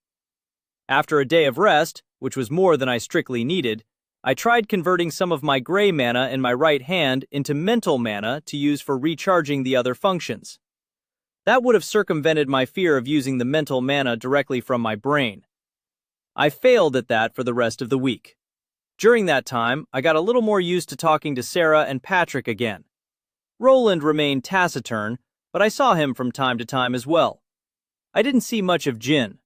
A: After a day of rest, which was more than I strictly needed, I tried converting some of my gray mana in my right hand into mental mana to use for recharging the other functions. That would have circumvented my fear of using the mental mana directly from my brain. I failed at that for the rest of the week. During that time, I got a little more used to talking to Sarah and Patrick again. Roland remained taciturn, but I saw him from time to time as well. I didn't see much of Jin.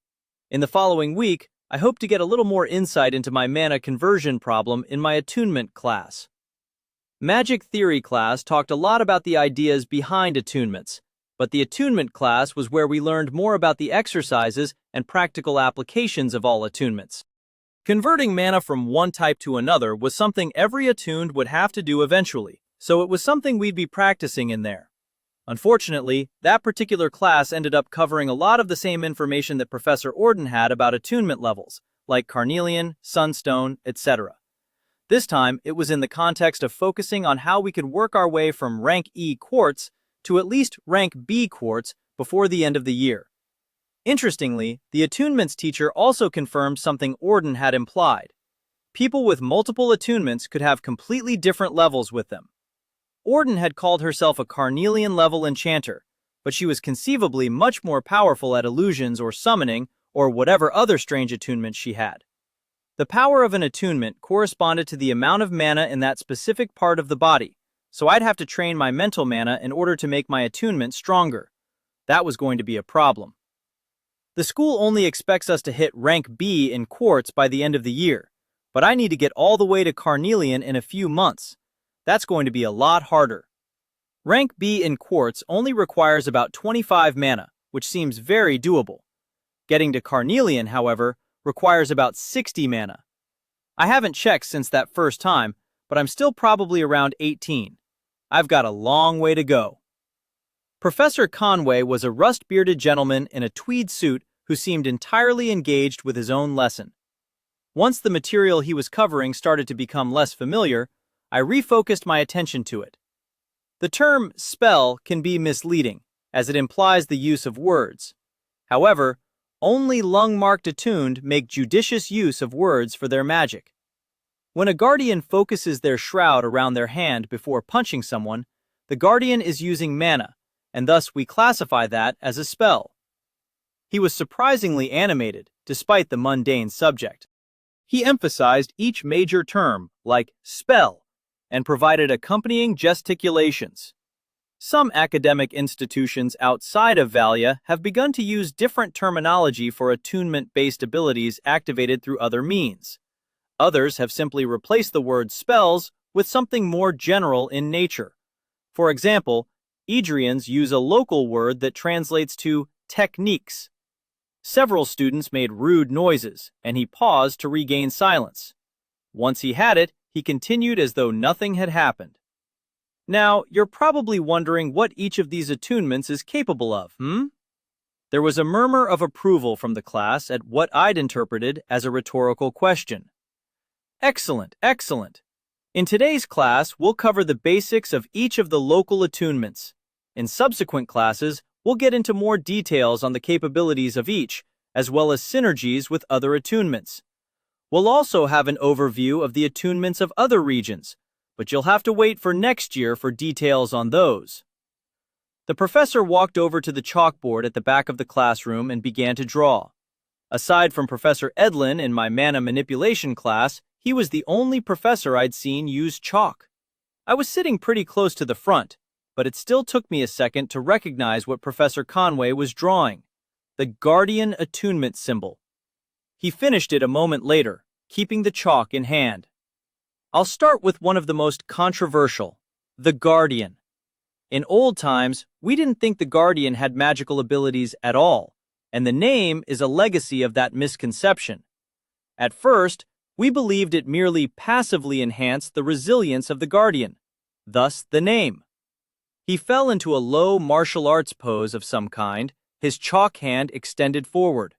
A: In the following week, I hope to get a little more insight into my mana conversion problem in my attunement class. Magic theory class talked a lot about the ideas behind attunements, but the attunement class was where we learned more about the exercises and practical applications of all attunements. Converting mana from one type to another was something every attuned would have to do eventually, so it was something we'd be practicing in there. Unfortunately, that particular class ended up covering a lot of the same information that Professor Orden had about attunement levels, like carnelian, sunstone, etc. This time, it was in the context of focusing on how we could work our way from rank E quartz to at least rank B quartz before the end of the year. Interestingly, the attunements teacher also confirmed something Orden had implied. People with multiple attunements could have completely different levels with them. Orden had called herself a carnelian level enchanter, but she was conceivably much more powerful at illusions or summoning or whatever other strange attunement she had. The power of an attunement corresponded to the amount of mana in that specific part of the body, so I'd have to train my mental mana in order to make my attunement stronger. That was going to be a problem. The school only expects us to hit rank B in quartz by the end of the year, but I need to get all the way to carnelian in a few months. That's going to be a lot harder. Rank B in quartz only requires about 25 mana, which seems very doable. Getting to carnelian, however, requires about 60 mana. I haven't checked since that first time, but I'm still probably around 18. I've got a long way to go. Professor Conway was a rust-bearded gentleman in a tweed suit who seemed entirely engaged with his own lesson. Once the material he was covering started to become less familiar, I refocused my attention to it. The term spell can be misleading, as it implies the use of words. However, only lung-marked attuned make judicious use of words for their magic. When a guardian focuses their shroud around their hand before punching someone, the guardian is using mana, and thus we classify that as a spell. He was surprisingly animated, despite the mundane subject. He emphasized each major term, like spell, and provided accompanying gesticulations. Some academic institutions outside of Valia have begun to use different terminology for attunement-based abilities activated through other means. Others have simply replaced the word spells with something more general in nature. For example, Edrians use a local word that translates to techniques. Several students made rude noises, and he paused to regain silence. Once he had it, he continued as though nothing had happened. Now, you're probably wondering what each of these attunements is capable of, There was a murmur of approval from the class at what I'd interpreted as a rhetorical question. Excellent, excellent. In today's class, we'll cover the basics of each of the local attunements. In subsequent classes, we'll get into more details on the capabilities of each, as well as synergies with other attunements. We'll also have an overview of the attunements of other regions, but you'll have to wait for next year for details on those. The professor walked over to the chalkboard at the back of the classroom and began to draw. Aside from Professor Edlin in my mana manipulation class, he was the only professor I'd seen use chalk. I was sitting pretty close to the front, but it still took me a second to recognize what Professor Conway was drawing: the Guardian attunement symbol. He finished it a moment later, keeping the chalk in hand. I'll start with one of the most controversial, the Guardian. In old times, we didn't think the Guardian had magical abilities at all, and the name is a legacy of that misconception. At first, we believed it merely passively enhanced the resilience of the Guardian, thus the name. He fell into a low martial arts pose of some kind, his chalk hand extended forward.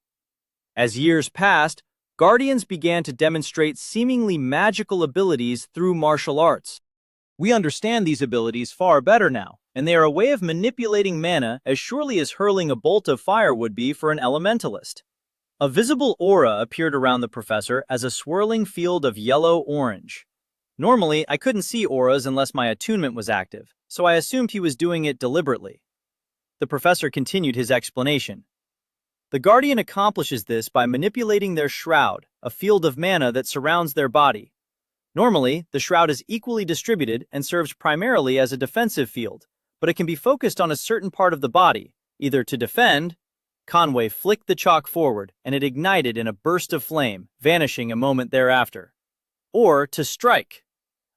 A: As years passed, Guardians began to demonstrate seemingly magical abilities through martial arts. We understand these abilities far better now, and they are a way of manipulating mana as surely as hurling a bolt of fire would be for an elementalist. A visible aura appeared around the professor as a swirling field of yellow-orange. Normally, I couldn't see auras unless my attunement was active, so I assumed he was doing it deliberately. The professor continued his explanation. The Guardian accomplishes this by manipulating their shroud, a field of mana that surrounds their body. Normally, the shroud is equally distributed and serves primarily as a defensive field, but it can be focused on a certain part of the body, either to defend. Conway flicked the chalk forward, and it ignited in a burst of flame, vanishing a moment thereafter. Or to strike.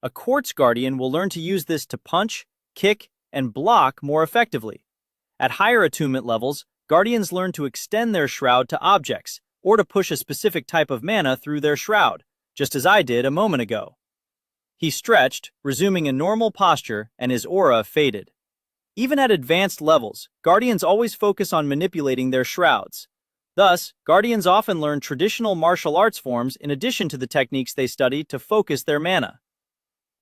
A: A quartz guardian will learn to use this to punch, kick, and block more effectively. At higher attunement levels, guardians learn to extend their shroud to objects, or to push a specific type of mana through their shroud, just as I did a moment ago. He stretched, resuming a normal posture, and his aura faded. Even at advanced levels, guardians always focus on manipulating their shrouds. Thus, guardians often learn traditional martial arts forms in addition to the techniques they study to focus their mana.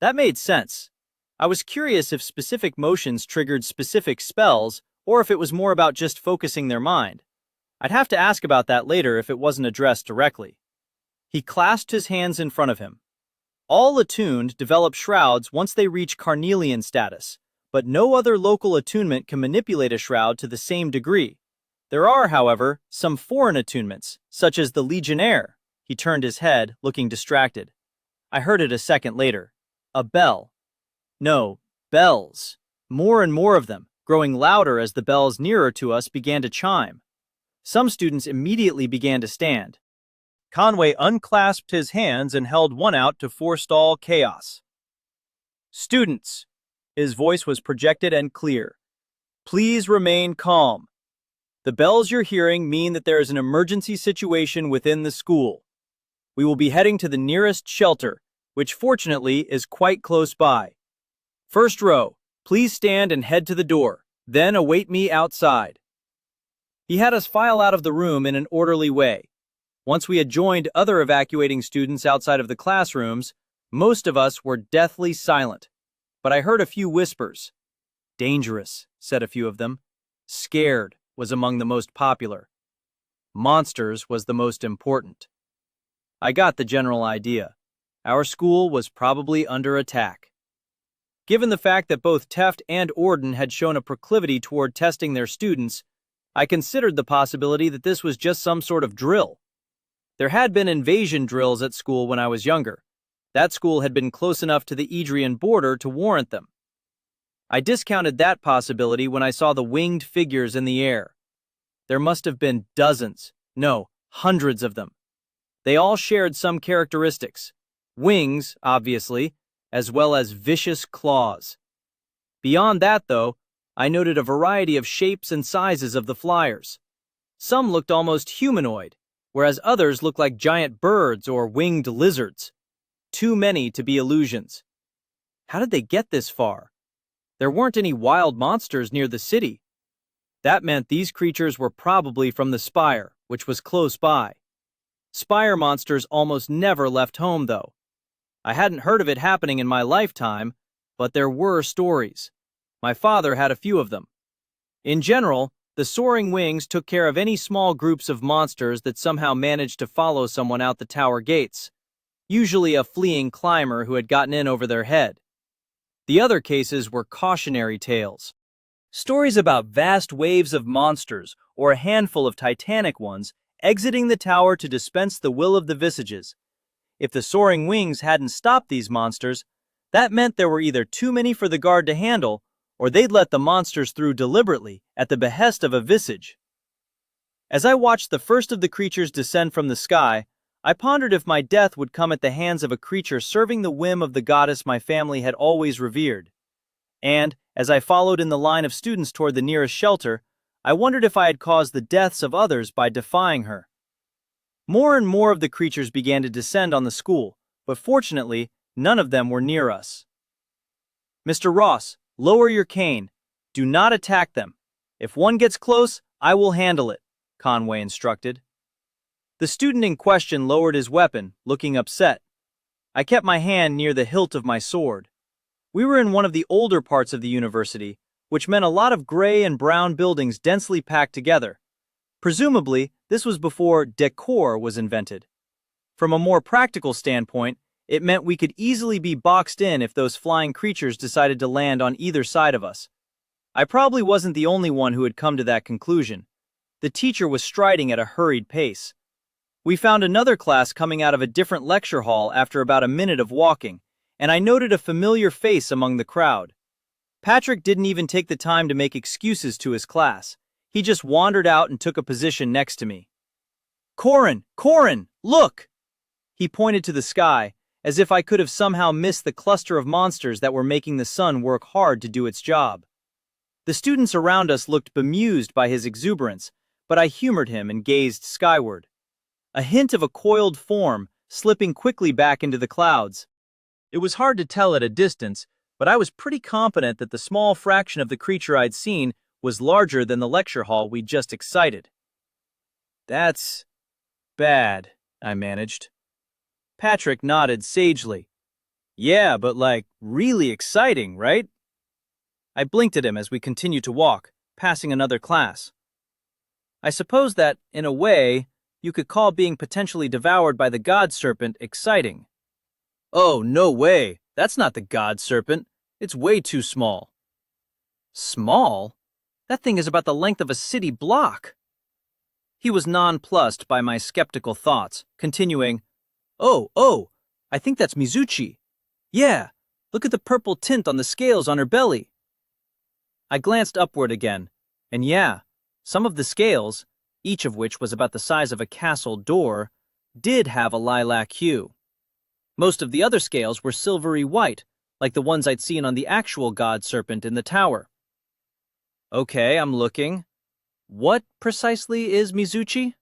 A: That made sense. I was curious if specific motions triggered specific spells, or if it was more about just focusing their mind. I'd have to ask about that later if it wasn't addressed directly. He clasped his hands in front of him. All attuned develop shrouds once they reach carnelian status, but no other local attunement can manipulate a shroud to the same degree. There are, however, some foreign attunements, such as the Legionnaire. He turned his head, looking distracted. I heard it a second later. A bell. No, bells. More and more of them, growing louder as the bells nearer to us began to chime. Some students immediately began to stand. Conway unclasped his hands and held one out to forestall chaos. Students, his voice was projected and clear. Please remain calm. The bells you're hearing mean that there is an emergency situation within the school. We will be heading to the nearest shelter, which fortunately is quite close by. First row, please stand and head to the door, then await me outside. He had us file out of the room in an orderly way. Once we had joined other evacuating students outside of the classrooms, most of us were deathly silent. But I heard a few whispers. Dangerous, said a few of them. Scared was among the most popular. Monsters was the most important. I got the general idea. Our school was probably under attack. Given the fact that both Teft and Orden had shown a proclivity toward testing their students, I considered the possibility that this was just some sort of drill. There had been invasion drills at school when I was younger. That school had been close enough to the Adrian border to warrant them. I discounted that possibility when I saw the winged figures in the air. There must have been dozens, no, hundreds of them. They all shared some characteristics. Wings, obviously, as well as vicious claws. Beyond that, though, I noted a variety of shapes and sizes of the flyers. Some looked almost humanoid, whereas others looked like giant birds or winged lizards. Too many to be illusions. How did they get this far? There weren't any wild monsters near the city. That meant these creatures were probably from the Spire, which was close by. Spire monsters almost never left home, though. I hadn't heard of it happening in my lifetime, but there were stories. My father had a few of them. In general, the soaring wings took care of any small groups of monsters that somehow managed to follow someone out the tower gates, usually a fleeing climber who had gotten in over their head. The other cases were cautionary tales. Stories about vast waves of monsters, or a handful of titanic ones, exiting the tower to dispense the will of the visages. If the soaring wings hadn't stopped these monsters, that meant there were either too many for the guard to handle, or they'd let the monsters through deliberately at the behest of a visage. As I watched the first of the creatures descend from the sky, I pondered if my death would come at the hands of a creature serving the whim of the goddess my family had always revered. And, as I followed in the line of students toward the nearest shelter, I wondered if I had caused the deaths of others by defying her. More and more of the creatures began to descend on the school, but fortunately, none of them were near us. Mr. Ross, lower your cane. Do not attack them. If one gets close, I will handle it, Conway instructed. The student in question lowered his weapon, looking upset. I kept my hand near the hilt of my sword. We were in one of the older parts of the university, which meant a lot of gray and brown buildings densely packed together. Presumably, this was before decor was invented. From a more practical standpoint, it meant we could easily be boxed in if those flying creatures decided to land on either side of us. I probably wasn't the only one who had come to that conclusion. The teacher was striding at a hurried pace. We found another class coming out of a different lecture hall after about a minute of walking, and I noted a familiar face among the crowd. Patrick didn't even take the time to make excuses to his class. He just wandered out and took a position next to me. Corin, look! He pointed to the sky, as if I could have somehow missed the cluster of monsters that were making the sun work hard to do its job. The students around us looked bemused by his exuberance, but I humored him and gazed skyward. A hint of a coiled form slipping quickly back into the clouds. It was hard to tell at a distance, but I was pretty confident that the small fraction of the creature I'd seen was larger than the lecture hall we'd just excited. That's bad, I managed. Patrick nodded sagely. Yeah, but really exciting, right? I blinked at him as we continued to walk, passing another class. I suppose that, in a way, you could call being potentially devoured by the God Serpent exciting. Oh, no way. That's not the God Serpent. It's way too small. Small? That thing is about the length of a city block. He was nonplussed by my skeptical thoughts, continuing, Oh, I think that's Mizuchi. Yeah, look at the purple tint on the scales on her belly. I glanced upward again, and yeah, some of the scales, each of which was about the size of a castle door, did have a lilac hue. Most of the other scales were silvery white, like the ones I'd seen on the actual God Serpent in the tower. Okay, I'm looking. What precisely is Mizuchi?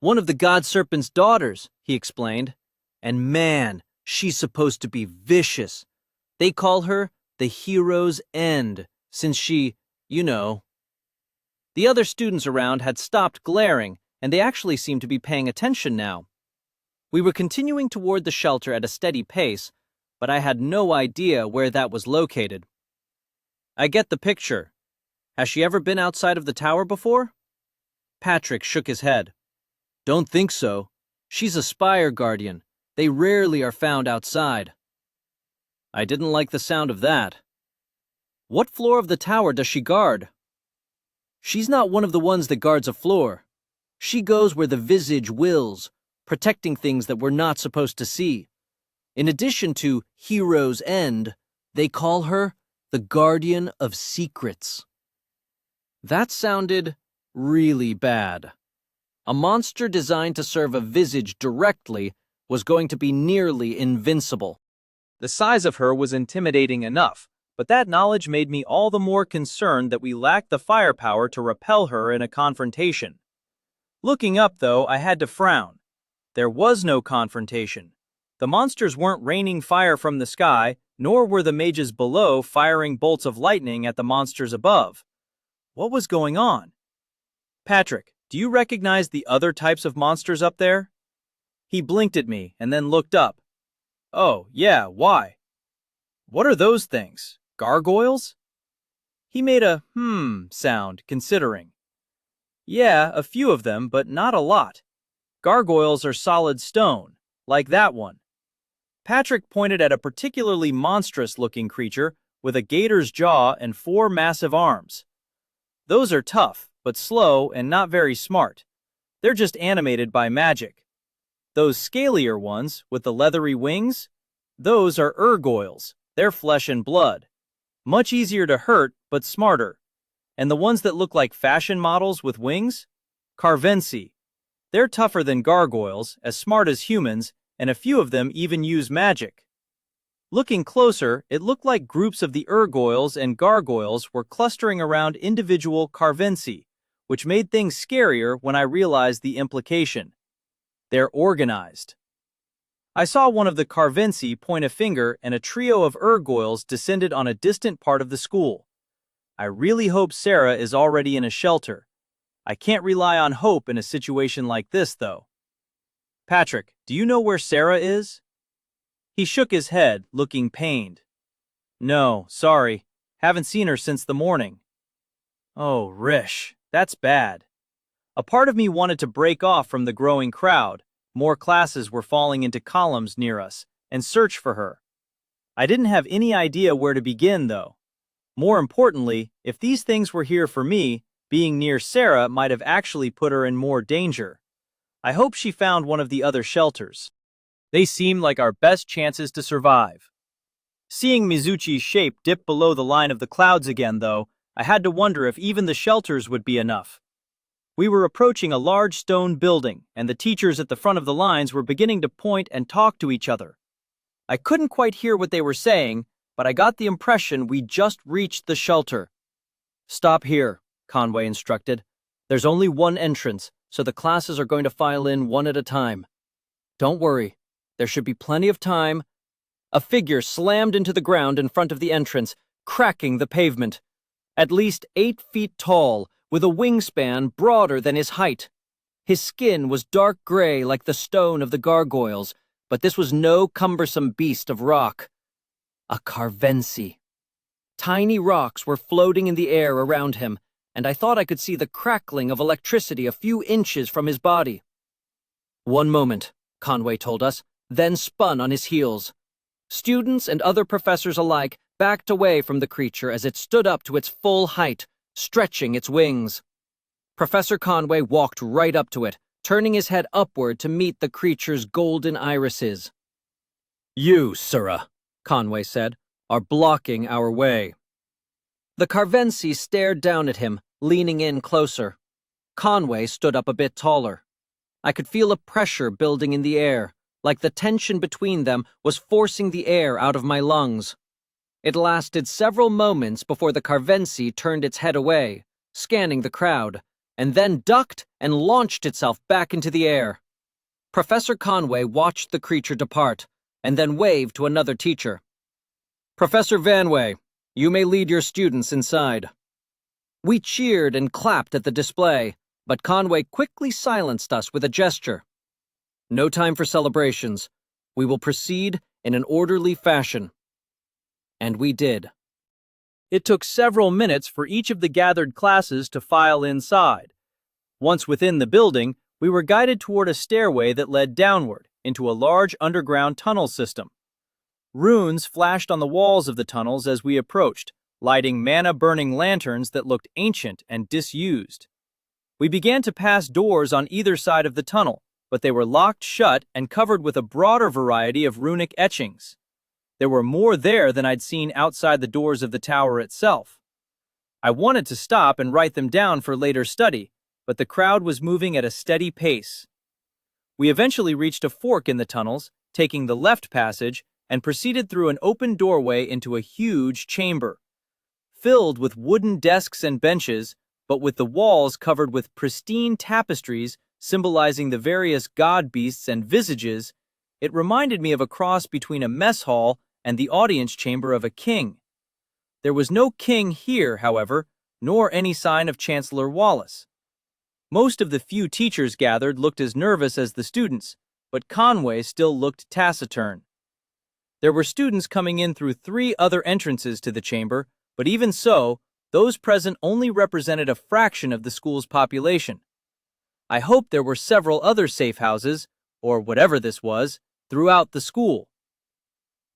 A: One of the God Serpent's daughters, he explained. And man, she's supposed to be vicious. They call her the hero's end, since she, The other students around had stopped glaring, and they actually seemed to be paying attention now. We were continuing toward the shelter at a steady pace, but I had no idea where that was located. I get the picture. Has she ever been outside of the tower before? Patrick shook his head. Don't think so. She's a spire guardian. They rarely are found outside. I didn't like the sound of that. What floor of the tower does she guard? She's not one of the ones that guards a floor. She goes where the visage wills, protecting things that we're not supposed to see. In addition to Hero's End, they call her the Guardian of Secrets. That sounded really bad. A monster designed to serve a visage directly was going to be nearly invincible. The size of her was intimidating enough, but that knowledge made me all the more concerned that we lacked the firepower to repel her in a confrontation. Looking up, though, I had to frown. There was no confrontation. The monsters weren't raining fire from the sky, nor were the mages below firing bolts of lightning at the monsters above. What was going on? Patrick, do you recognize the other types of monsters up there? He blinked at me and then looked up. Oh, yeah, why? What are those things? Gargoyles? He made a sound, considering. Yeah, a few of them, but not a lot. Gargoyles are solid stone, like that one. Patrick pointed at a particularly monstrous-looking creature with a gator's jaw and 4 massive arms. Those are tough, but slow and not very smart. They're just animated by magic. Those scalier ones, with the leathery wings, those are urgoyles. They're flesh and blood. Much easier to hurt, but smarter. And the ones that look like fashion models with wings? Carvensi. They're tougher than gargoyles, as smart as humans, and a few of them even use magic. Looking closer, it looked like groups of the urgoyles and gargoyles were clustering around individual Carvensi, which made things scarier when I realized the implication. They're organized. I saw one of the Carvensi point a finger and a trio of urgoyles descended on a distant part of the school. I really hope Sarah is already in a shelter. I can't rely on hope in a situation like this, though. Patrick, do you know where Sarah is? He shook his head, looking pained. No, sorry. Haven't seen her since the morning. Oh, Rish, that's bad. A part of me wanted to break off from the growing crowd. More classes were falling into columns near us, and search for her. I didn't have any idea where to begin, though. More importantly, if these things were here for me, being near Sarah might have actually put her in more danger. I hope she found one of the other shelters. They seem like our best chances to survive. Seeing Mizuchi's shape dip below the line of the clouds again, though, I had to wonder if even the shelters would be enough. We were approaching a large stone building, and the teachers at the front of the lines were beginning to point and talk to each other. I couldn't quite hear what they were saying, but I got the impression we just reached the shelter. "Stop here," Conway instructed. "There's only one entrance, so the classes are going to file in one at a time. Don't worry, there should be plenty of time." A figure slammed into the ground in front of the entrance, cracking the pavement. At least 8 feet tall, with a wingspan broader than his height. His skin was dark gray like the stone of the gargoyles, but this was no cumbersome beast of rock. A Carvensi. Tiny rocks were floating in the air around him, and I thought I could see the crackling of electricity a few inches from his body. "One moment," Conway told us, then spun on his heels. Students and other professors alike backed away from the creature as it stood up to its full height, stretching its wings. Professor Conway walked right up to it, turning his head upward to meet the creature's golden irises. "You, sirrah," Conway said, "are blocking our way." The Carvensi stared down at him, leaning in closer. Conway stood up a bit taller. I could feel a pressure building in the air, like the tension between them was forcing the air out of my lungs. It lasted several moments before the Carvensi turned its head away, scanning the crowd, and then ducked and launched itself back into the air. Professor Conway watched the creature depart, and then waved to another teacher. "Professor Vanway, you may lead your students inside." We cheered and clapped at the display, but Conway quickly silenced us with a gesture. "No time for celebrations. We will proceed in an orderly fashion." And we did. It took several minutes for each of the gathered classes to file inside. Once within the building, we were guided toward a stairway that led downward into a large underground tunnel system. Runes flashed on the walls of the tunnels as we approached, lighting mana-burning lanterns that looked ancient and disused. We began to pass doors on either side of the tunnel, but they were locked shut and covered with a broader variety of runic etchings. There were more there than I'd seen outside the doors of the tower itself. I wanted to stop and write them down for later study, but the crowd was moving at a steady pace. We eventually reached a fork in the tunnels, taking the left passage, and proceeded through an open doorway into a huge chamber. Filled with wooden desks and benches, but with the walls covered with pristine tapestries symbolizing the various god beasts and visages, it reminded me of a cross between a mess hall and the audience chamber of a king. There was no king here, however, nor any sign of Chancellor Wallace. Most of the few teachers gathered looked as nervous as the students, but Conway still looked taciturn. There were students coming in through 3 other entrances to the chamber, but even so, those present only represented a fraction of the school's population. I hoped there were several other safe houses, or whatever this was, throughout the school.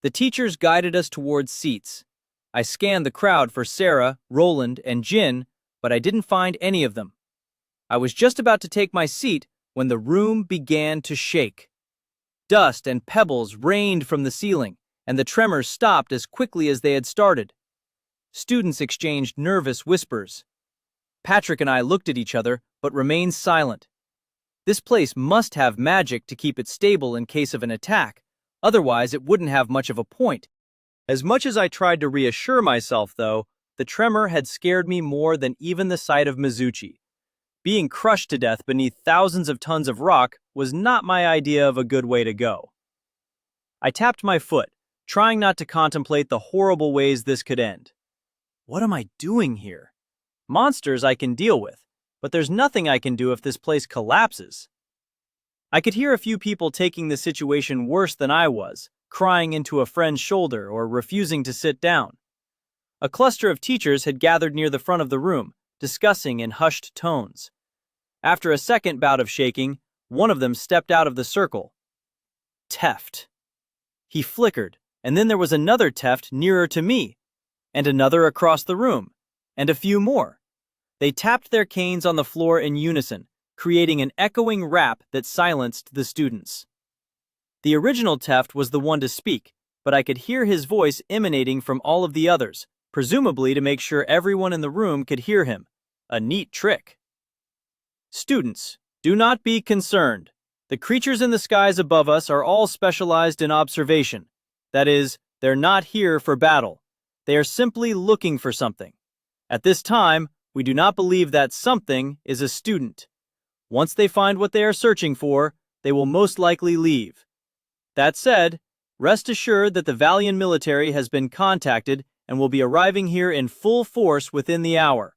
A: The teachers guided us towards seats. I scanned the crowd for Sarah, Roland, and Jin, but I didn't find any of them. I was just about to take my seat when the room began to shake. Dust and pebbles rained from the ceiling, and the tremors stopped as quickly as they had started. Students exchanged nervous whispers. Patrick and I looked at each other, but remained silent. This place must have magic to keep it stable in case of an attack, otherwise it wouldn't have much of a point. As much as I tried to reassure myself, though, the tremor had scared me more than even the sight of Mizuchi. Being crushed to death beneath thousands of tons of rock was not my idea of a good way to go. I tapped my foot, trying not to contemplate the horrible ways this could end. What am I doing here? Monsters I can deal with, but there's nothing I can do if this place collapses. I could hear a few people taking the situation worse than I was, crying into a friend's shoulder or refusing to sit down. A cluster of teachers had gathered near the front of the room, discussing in hushed tones. After a second bout of shaking, one of them stepped out of the circle. Teft. He flickered, and then there was another Teft nearer to me, and another across the room, and a few more. They tapped their canes on the floor in unison, creating an echoing rap that silenced the students. The original Teft was the one to speak, but I could hear his voice emanating from all of the others, presumably to make sure everyone in the room could hear him. A neat trick. Students, do not be concerned. The creatures in the skies above us are all specialized in observation. That is, they're not here for battle. They are simply looking for something. At this time, we do not believe that something is a student. Once they find what they are searching for, they will most likely leave. That said, rest assured that the Valian military has been contacted and will be arriving here in full force within the hour.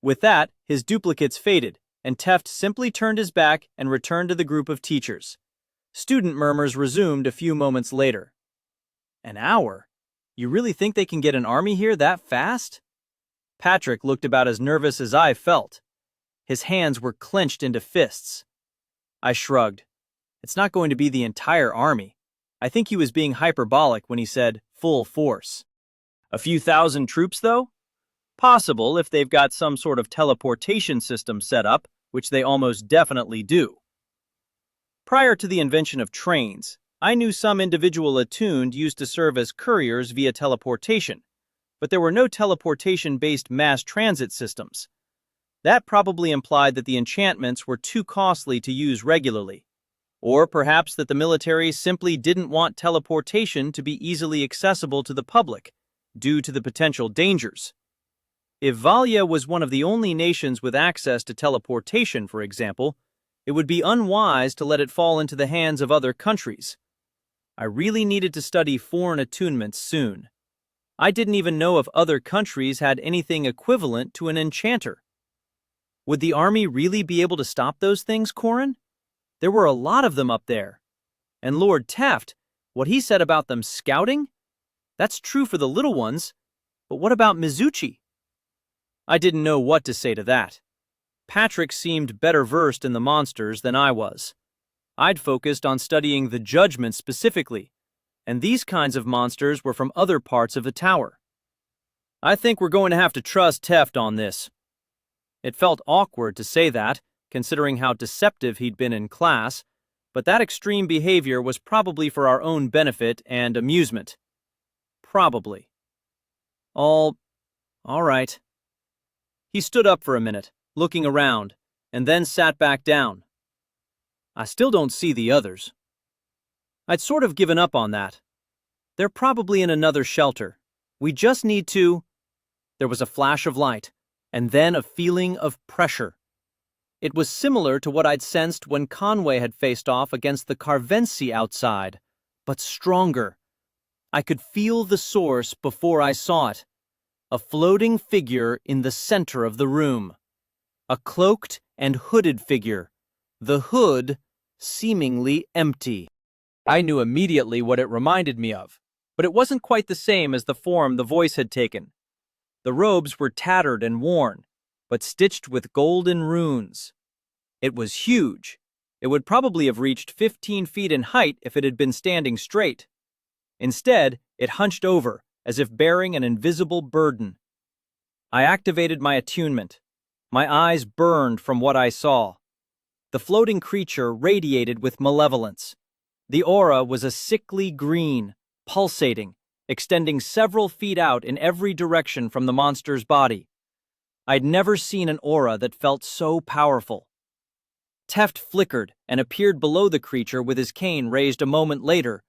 A: With that, his duplicates faded, and Teft simply turned his back and returned to the group of teachers. Student murmurs resumed a few moments later. An hour? You really think they can get an army here that fast? Patrick looked about as nervous as I felt. His hands were clenched into fists. I shrugged. It's not going to be the entire army. I think he was being hyperbolic when he said full force. A few thousand troops, though? Possible if they've got some sort of teleportation system set up, which they almost definitely do. Prior to the invention of trains, I knew some individual attuned used to serve as couriers via teleportation, but there were no teleportation-based mass transit systems. That probably implied that the enchantments were too costly to use regularly, or perhaps that the military simply didn't want teleportation to be easily accessible to the public, due to the potential dangers. If Valia was one of the only nations with access to teleportation, for example, it would be unwise to let it fall into the hands of other countries. I really needed to study foreign attunements soon. I didn't even know if other countries had anything equivalent to an enchanter. Would the army really be able to stop those things, Corin? There were a lot of them up there. And Lord Teft, what he said about them scouting? That's true for the little ones, but what about Mizuchi? I didn't know what to say to that. Patrick seemed better versed in the monsters than I was. I'd focused on studying the Judgment specifically, and these kinds of monsters were from other parts of the tower. I think we're going to have to trust Teft on this. It felt awkward to say that, considering how deceptive he'd been in class, but that extreme behavior was probably for our own benefit and amusement. Probably. All right. He stood up for a minute, looking around, and then sat back down. I still don't see the others. I'd sort of given up on that. They're probably in another shelter. We just need to... There was a flash of light, and then a feeling of pressure. It was similar to what I'd sensed when Conway had faced off against the Carvensi outside, but stronger. I could feel the source before I saw it. A floating figure in the center of the room. A cloaked and hooded figure, the hood seemingly empty. I knew immediately what it reminded me of, but it wasn't quite the same as the form the voice had taken. The robes were tattered and worn, but stitched with golden runes. It was huge. It would probably have reached 15 feet in height if it had been standing straight. Instead, it hunched over, as if bearing an invisible burden. I activated my attunement. My eyes burned from what I saw. The floating creature radiated with malevolence. The aura was a sickly green, pulsating, extending several feet out in every direction from the monster's body. I'd never seen an aura that felt so powerful. Teft flickered and appeared below the creature with his cane raised a moment later,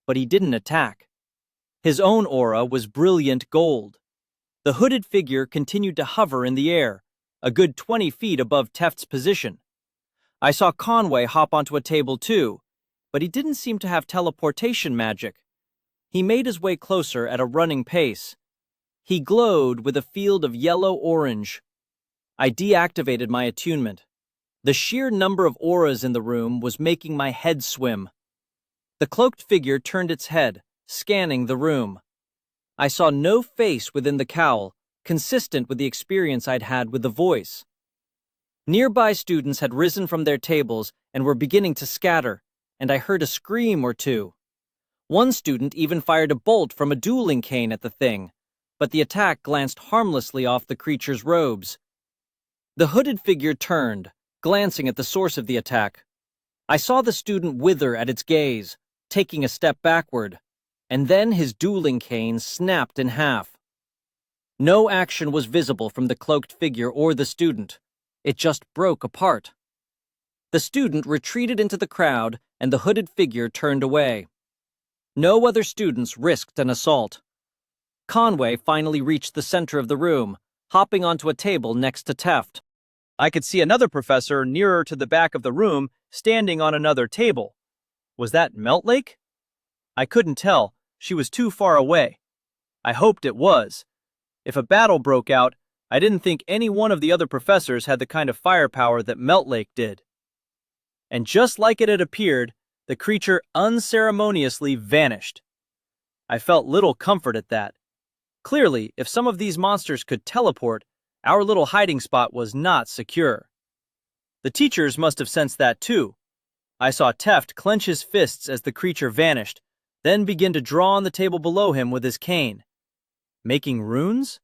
A: but he didn't attack. His own aura was brilliant gold. The hooded figure continued to hover in the air, a good 20 feet above Teft's position. I saw Conway hop onto a table too, but he didn't seem to have teleportation magic. He made his way closer at a running pace. He glowed with a field of yellow-orange. I deactivated my attunement. The sheer number of auras in the room was making my head swim. The cloaked figure turned its head, scanning the room. I saw no face within the cowl, consistent with the experience I'd had with the voice. Nearby students had risen from their tables and were beginning to scatter, and I heard a scream or two. One student even fired a bolt from a dueling cane at the thing, but the attack glanced harmlessly off the creature's robes. The hooded figure turned,
B: glancing at the source of the attack. I saw the student wither at its gaze, taking a step backward, and then his dueling cane snapped in half. No action was visible from the cloaked figure or the student. It just broke apart. The student retreated into the crowd, and the hooded figure turned away. No other students risked an assault. Conway finally reached the center of the room, hopping onto a table next to Teft.
A: I could see another professor nearer to the back of the room, standing on another table. Was that Meltlake? I couldn't tell. She was too far away. I hoped it was. If a battle broke out, I didn't think any one of the other professors had the kind of firepower that Meltlake did. And just like it had appeared, the creature unceremoniously vanished. I felt little comfort at that. Clearly, if some of these monsters could teleport, our little hiding spot was not secure. The teachers must have sensed that too. I saw Teft clench his fists as the creature vanished, then begin to draw on the table below him with his cane. Making runes?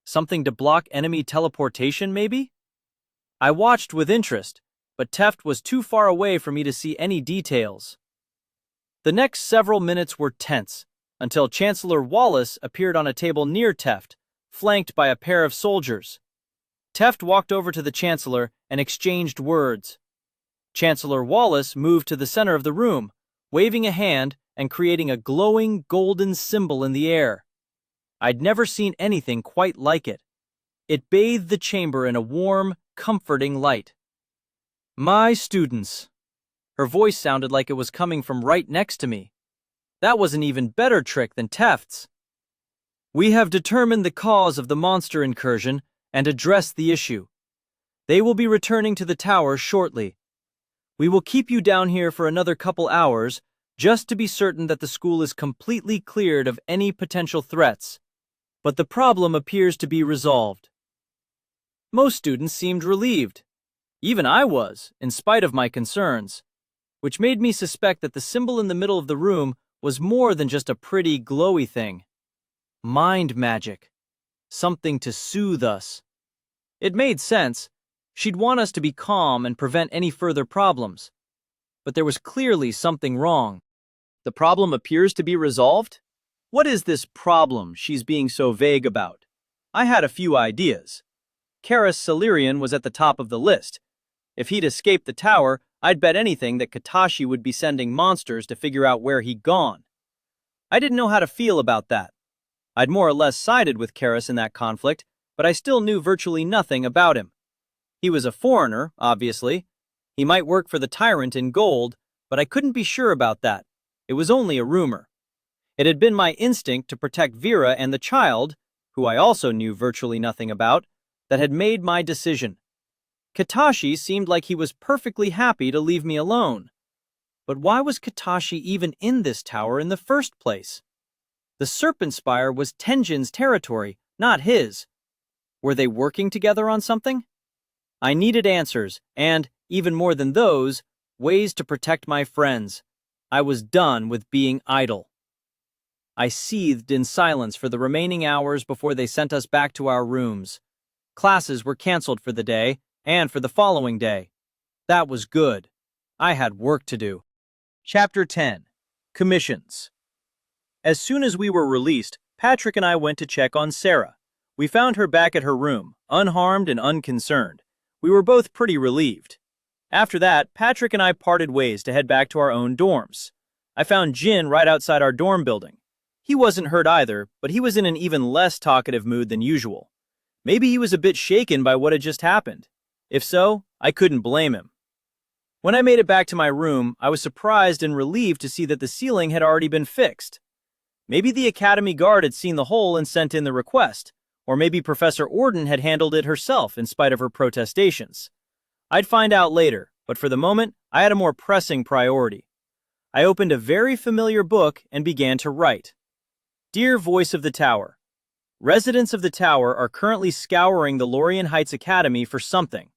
A: Something to block enemy teleportation, maybe? I watched with interest, but Teft was too far away for me to see any details. The next several minutes were tense, until Chancellor Wallace appeared on a table near Teft, flanked by a pair of soldiers. Teft walked over to the Chancellor and exchanged words. Chancellor Wallace moved to the center of the room, waving a hand and creating a glowing golden symbol in the air. I'd never seen anything quite like it. It bathed the chamber in a warm, comforting light. My students. Her voice sounded like it was coming from right next to me. That was an even better trick than Teft's. We have determined the cause of the monster incursion and addressed the issue. They will be returning to the tower shortly. We will keep you down here for another couple hours just to be certain that the school is completely cleared of any potential threats. But the problem appears to be resolved. Most students seemed relieved. Even I was, in spite of my concerns, which made me suspect that the symbol in the middle of the room was more than just a pretty, glowy thing. Mind magic. Something to soothe us. It made sense. She'd want us to be calm and prevent any further problems. But there was clearly something wrong. The problem appears to be resolved? What is this problem she's being so vague about? I had a few ideas. Karis Salirian was at the top of the list. If he'd escaped the tower, I'd bet anything that Katashi would be sending monsters to figure out where he'd gone. I didn't know how to feel about that. I'd more or less sided with Karis in that conflict, but I still knew virtually nothing about him. He was a foreigner, obviously. He might work for the tyrant in gold, but I couldn't be sure about that. It was only a rumor. It had been my instinct to protect Vera and the child, who I also knew virtually nothing about, that had made my decision. Katashi seemed like he was perfectly happy to leave me alone. But why was Katashi even in this tower in the first place? The Serpent Spire was Tenjin's territory, not his. Were they working together on something? I needed answers, and, even more than those, ways to protect my friends. I was done with being idle. I seethed in silence for the remaining hours before they sent us back to our rooms. Classes were canceled for the day, and for the following day. That was good. I had work to do. Chapter 10. Commissions. As soon as we were released, Patrick and I went to check on Sarah. We found her back at her room, unharmed and unconcerned. We were both pretty relieved. After that, Patrick and I parted ways to head back to our own dorms. I found Jin right outside our dorm building. He wasn't hurt either, but he was in an even less talkative mood than usual. Maybe he was a bit shaken by what had just happened. If so, I couldn't blame him. When I made it back to my room, I was surprised and relieved to see that the ceiling had already been fixed. Maybe the Academy guard had seen the hole and sent in the request, or maybe Professor Orden had handled it herself in spite of her protestations. I'd find out later, but for the moment, I had a more pressing priority. I opened a very familiar book and began to write. Dear Voice of the Tower, residents of the tower are currently scouring the Lorien Heights Academy for something.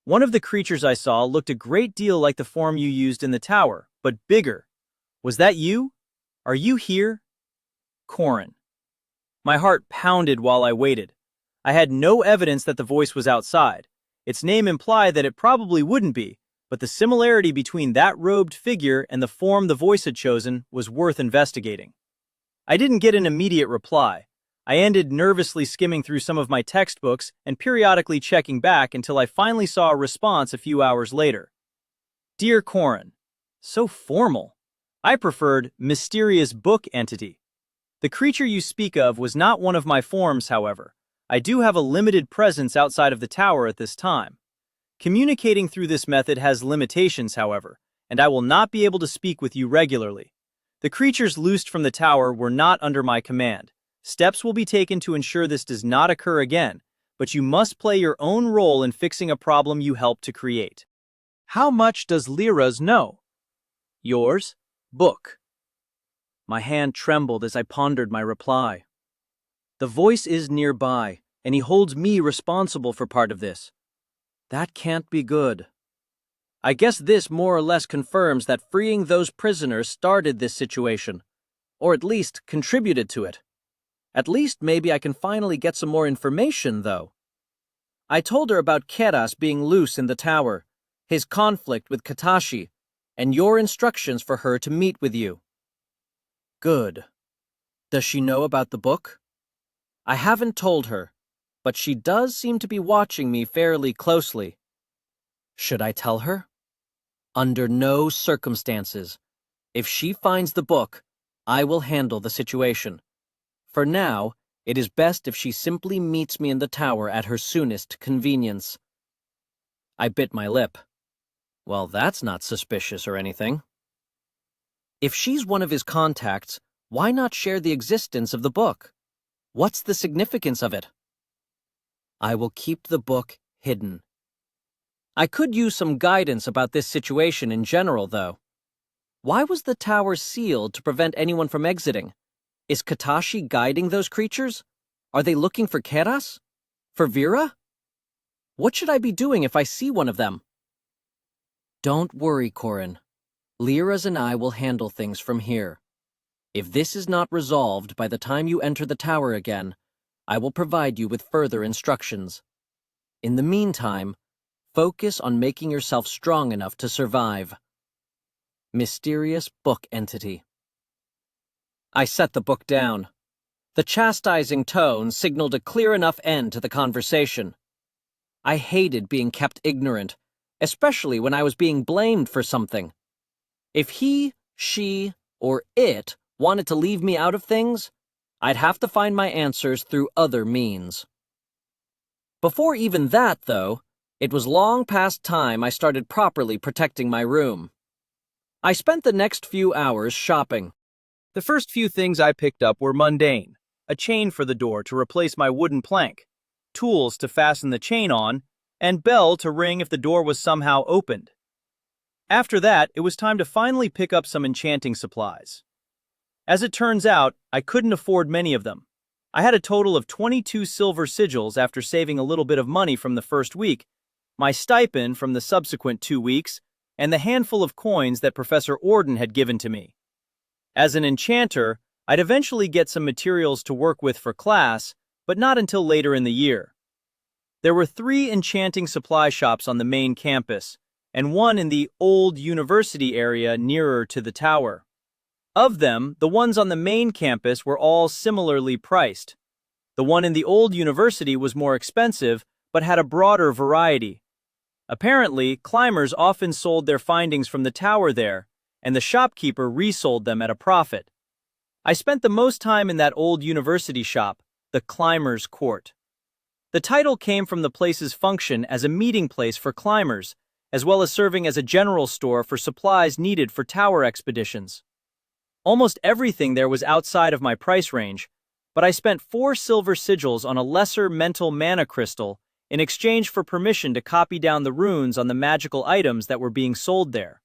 A: One of the creatures I saw looked a great deal like the form you used in the tower, but bigger. Was that you? Are you here? Corin. My heart pounded while I waited. I had no evidence that the voice was outside. Its name implied that it probably wouldn't be, but the similarity between that robed figure and the form the voice had chosen was worth investigating. I didn't get an immediate reply. I ended nervously skimming through some of my textbooks and periodically checking back until I finally saw a response a few hours later. Dear Corin, so formal. I preferred mysterious book entity. The creature you speak of was not one of my forms, however. I do have a limited presence outside of the tower at this time. Communicating through this method has limitations, however, and I will not be able to speak with you regularly. The creatures loosed from the tower were not under my command. Steps will be taken to ensure this does not occur again, but you must play your own role in fixing a problem you helped to create. How much does Lyra's know? Yours, Book. My hand trembled as I pondered my reply. The voice is nearby, and he holds me responsible for part of this. That can't be good. I guess this more or less confirms that freeing those prisoners started this situation, or at least contributed to it. At least maybe I can finally get some more information, though. I told her about Keras being loose in the tower, his conflict with Katashi, and your instructions for her to meet with you. Good. Does she know about the book? I haven't told her, but she does seem to be watching me fairly closely. Should I tell her? Under no circumstances. If she finds the book, I will handle the situation. For now, it is best if she simply meets me in the tower at her soonest convenience. I bit my lip. Well, that's not suspicious or anything. If she's one of his contacts, why not share the existence of the book? What's the significance of it? I will keep the book hidden. I could use some guidance about this situation in general, though. Why was the tower sealed to prevent anyone from exiting? Is Katashi guiding those creatures? Are they looking for Keras? For Vera? What should I be doing if I see one of them? Don't worry, Corin. Lyra's and I will handle things from here. If this is not resolved by the time you enter the tower again, I will provide you with further instructions. In the meantime, focus on making yourself strong enough to survive. Mysterious Book Entity. I set the book down. The chastising tone signaled a clear enough end to the conversation. I hated being kept ignorant, especially when I was being blamed for something. If he, she, or it wanted to leave me out of things, I'd have to find my answers through other means. Before even that, though, it was long past time I started properly protecting my room. I spent the next few hours shopping. The first few things I picked up were mundane: a chain for the door to replace my wooden plank, tools to fasten the chain on, and bell to ring if the door was somehow opened. After that, it was time to finally pick up some enchanting supplies. As it turns out, I couldn't afford many of them. I had a total of 22 silver sigils after saving a little bit of money from the first week, my stipend from the subsequent 2 weeks, and the handful of coins that Professor Orden had given to me. As an enchanter, I'd eventually get some materials to work with for class, but not until later in the year. There were 3 enchanting supply shops on the main campus, and one in the old university area nearer to the tower. Of them, the ones on the main campus were all similarly priced. The one in the old university was more expensive, but had a broader variety. Apparently, climbers often sold their findings from the tower there, and the shopkeeper resold them at a profit. I spent the most time in that old university shop, the Climbers' Court. The title came from the place's function as a meeting place for climbers, as well as serving as a general store for supplies needed for tower expeditions. Almost everything there was outside of my price range, but I spent 4 silver sigils on a lesser mental mana crystal in exchange for permission to copy down the runes on the magical items that were being sold there.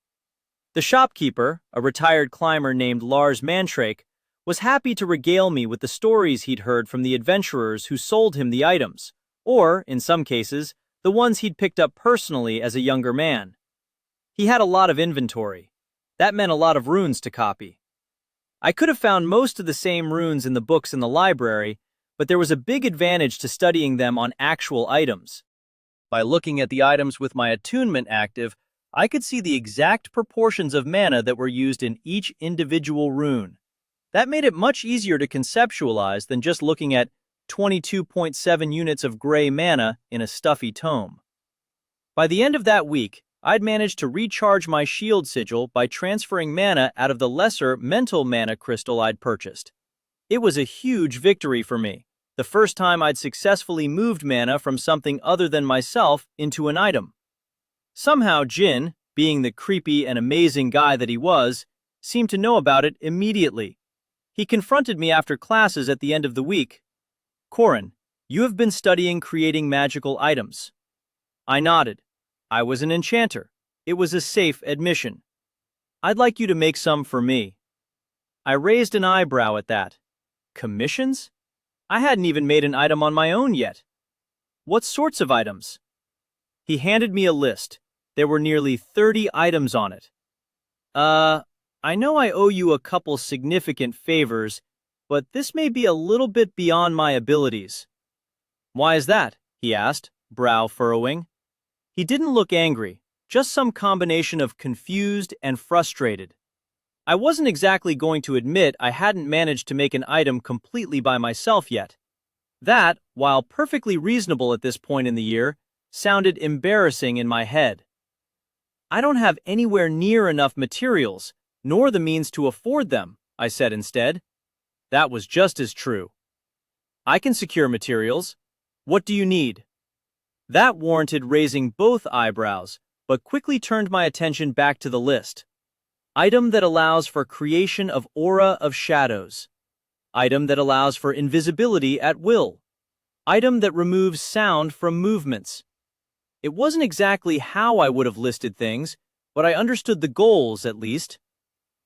A: The shopkeeper, a retired climber named Lars Mantrake, was happy to regale me with the stories he'd heard from the adventurers who sold him the items, or, in some cases, the ones he'd picked up personally as a younger man. He had a lot of inventory. That meant a lot of runes to copy. I could have found most of the same runes in the books in the library, but there was a big advantage to studying them on actual items. By looking at the items with my attunement active, I could see the exact proportions of mana that were used in each individual rune. That made it much easier to conceptualize than just looking at 22.7 units of gray mana in a stuffy tome. By the end of that week, I'd managed to recharge my shield sigil by transferring mana out of the lesser mental mana crystal I'd purchased. It was a huge victory for me, the first time I'd successfully moved mana from something other than myself into an item. Somehow Jin, being the creepy and amazing guy that he was, seemed to know about it immediately. He confronted me after classes at the end of the week. "Corin, you have been studying creating magical items." I nodded. I was an enchanter. It was a safe admission. "I'd like you to make some for me." I raised an eyebrow at that. Commissions? I hadn't even made an item on my own yet. What sorts of items? He handed me a list. There were nearly 30 items on it. I know I owe you a couple significant favors, but this may be a little bit beyond my abilities." "Why is that?" he asked, brow furrowing. He didn't look angry, just some combination of confused and frustrated. I wasn't exactly going to admit I hadn't managed to make an item completely by myself yet. That, while perfectly reasonable at this point in the year, sounded embarrassing in my head. "I don't have anywhere near enough materials, nor the means to afford them," I said instead. That was just as true. "I can secure materials. What do you need?" That warranted raising both eyebrows, but quickly turned my attention back to the list. Item that allows for creation of aura of shadows. Item that allows for invisibility at will. Item that removes sound from movements. It wasn't exactly how I would have listed things, but I understood the goals at least.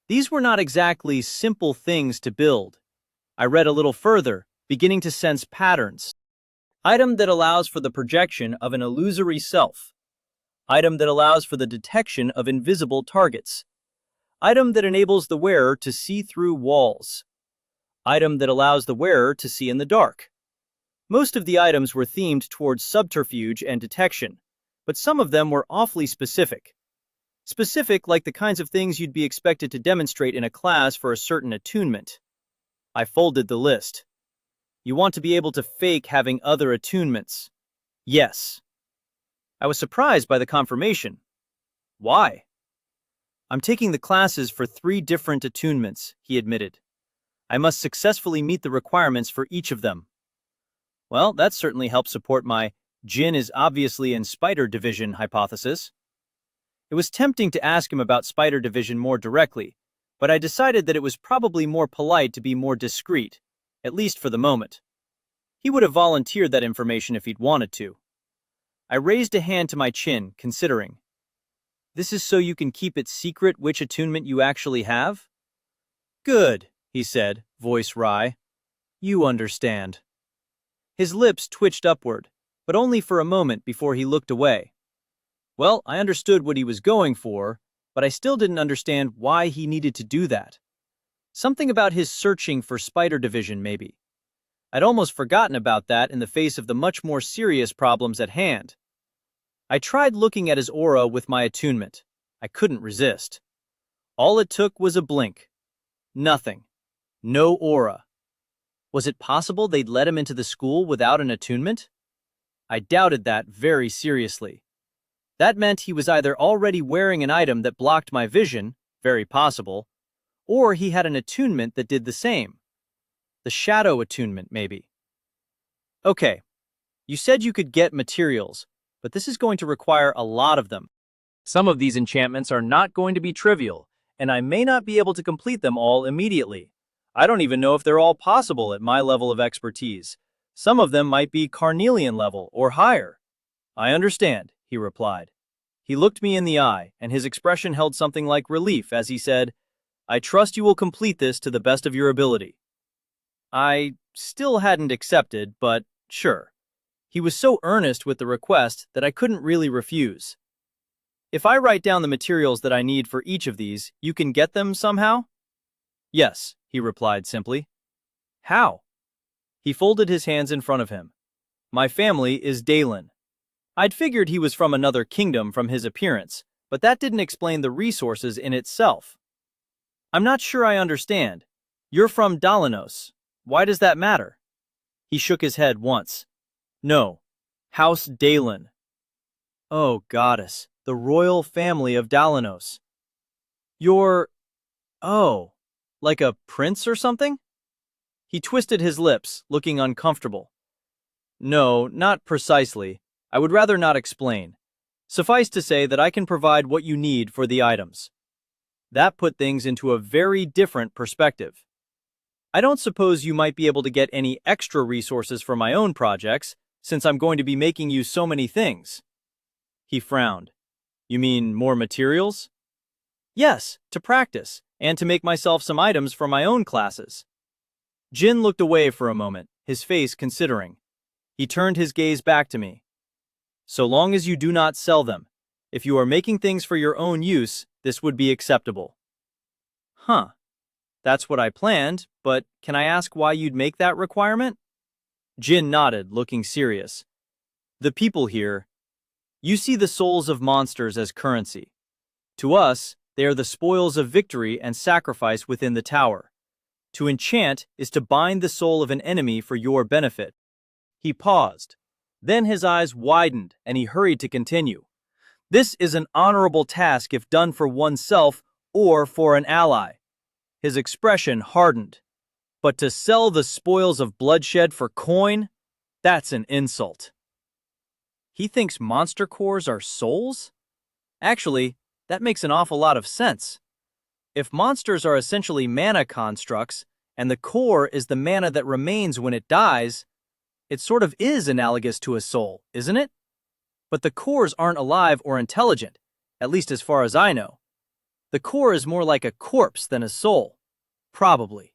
A: These were not exactly simple things to build. I read a little further, beginning to sense patterns. Item that allows for the projection of an illusory self. Item that allows for the detection of invisible targets. Item that enables the wearer to see through walls. Item that allows the wearer to see in the dark. Most of the items were themed towards subterfuge and detection, but some of them were awfully specific. Specific like the kinds of things you'd be expected to demonstrate in a class for a certain attunement. I folded the list. "You want to be able to fake having other attunements." "Yes." I was surprised by the confirmation. "Why?" "I'm taking the classes for 3 different attunements," he admitted. "I must successfully meet the requirements for each of them." Well, that certainly helps support my Jin is obviously in Spider Division hypothesis. It was tempting to ask him about Spider Division more directly, but I decided that it was probably more polite to be more discreet, at least for the moment. He would have volunteered that information if he'd wanted to. I raised a hand to my chin, considering. "This is so you can keep it secret which attunement you actually have?" "Good," he said, voice wry. "You understand." His lips twitched upward, but only for a moment before he looked away. Well, I understood what he was going for, but I still didn't understand why he needed to do that. Something about his searching for Spider Division, maybe. I'd almost forgotten about that in the face of the much more serious problems at hand. I tried looking at his aura with my attunement. I couldn't resist. All it took was a blink. Nothing. No aura. Was it possible they'd let him into the school without an attunement? I doubted that very seriously. That meant he was either already wearing an item that blocked my vision, very possible, or he had an attunement that did the same. The shadow attunement, maybe. "Okay, you said you could get materials, but this is going to require a lot of them. Some of these enchantments are not going to be trivial, and I may not be able to complete them all immediately. I don't even know if they're all possible at my level of expertise. Some of them might be carnelian level or higher." "I understand," he replied. He looked me in the eye, and his expression held something like relief as he said, "I trust you will complete this to the best of your ability." I still hadn't accepted, but sure. He was so earnest with the request that I couldn't really refuse. "If I write down the materials that I need for each of these, you can get them somehow?" "Yes," he replied simply. "How?" He folded his hands in front of him. "My family is Dalen." I'd figured he was from another kingdom from his appearance, but that didn't explain the resources in itself. I'm not sure I understand. You're from Dalanos. Why does that matter? He shook his head once. No. House Dalen. Oh, goddess. The royal family of Dalanos. You're... Oh. Like a prince or something? He twisted his lips, looking uncomfortable. No, not precisely. I would rather not explain. Suffice to say that I can provide what you need for the items. That put things into a very different perspective. I don't suppose you might be able to get any extra resources for my own projects, since I'm going to be making you so many things. He frowned. You mean more materials? Yes, to practice, and to make myself some items for my own classes. Jin looked away for a moment, his face considering. He turned his gaze back to me. So long as you do not sell them. If you are making things for your own use, this would be acceptable. Huh. That's what I planned, but can I ask why you'd make that requirement? Jin nodded, looking serious. The people here, you see the souls of monsters as currency. To us, they are the spoils of victory and sacrifice within the tower. To enchant is to bind the soul of an enemy for your benefit. He paused. Then his eyes widened and he hurried to continue. This is an honorable task if done for oneself or for an ally. His expression hardened. But to sell the spoils of bloodshed for coin? That's an insult. He thinks monster cores are souls? Actually, that makes an awful lot of sense. If monsters are essentially mana constructs, and the core is the mana that remains when it dies, it sort of is analogous to a soul, isn't it? But the cores aren't alive or intelligent, at least as far as I know. The core is more like a corpse than a soul. Probably.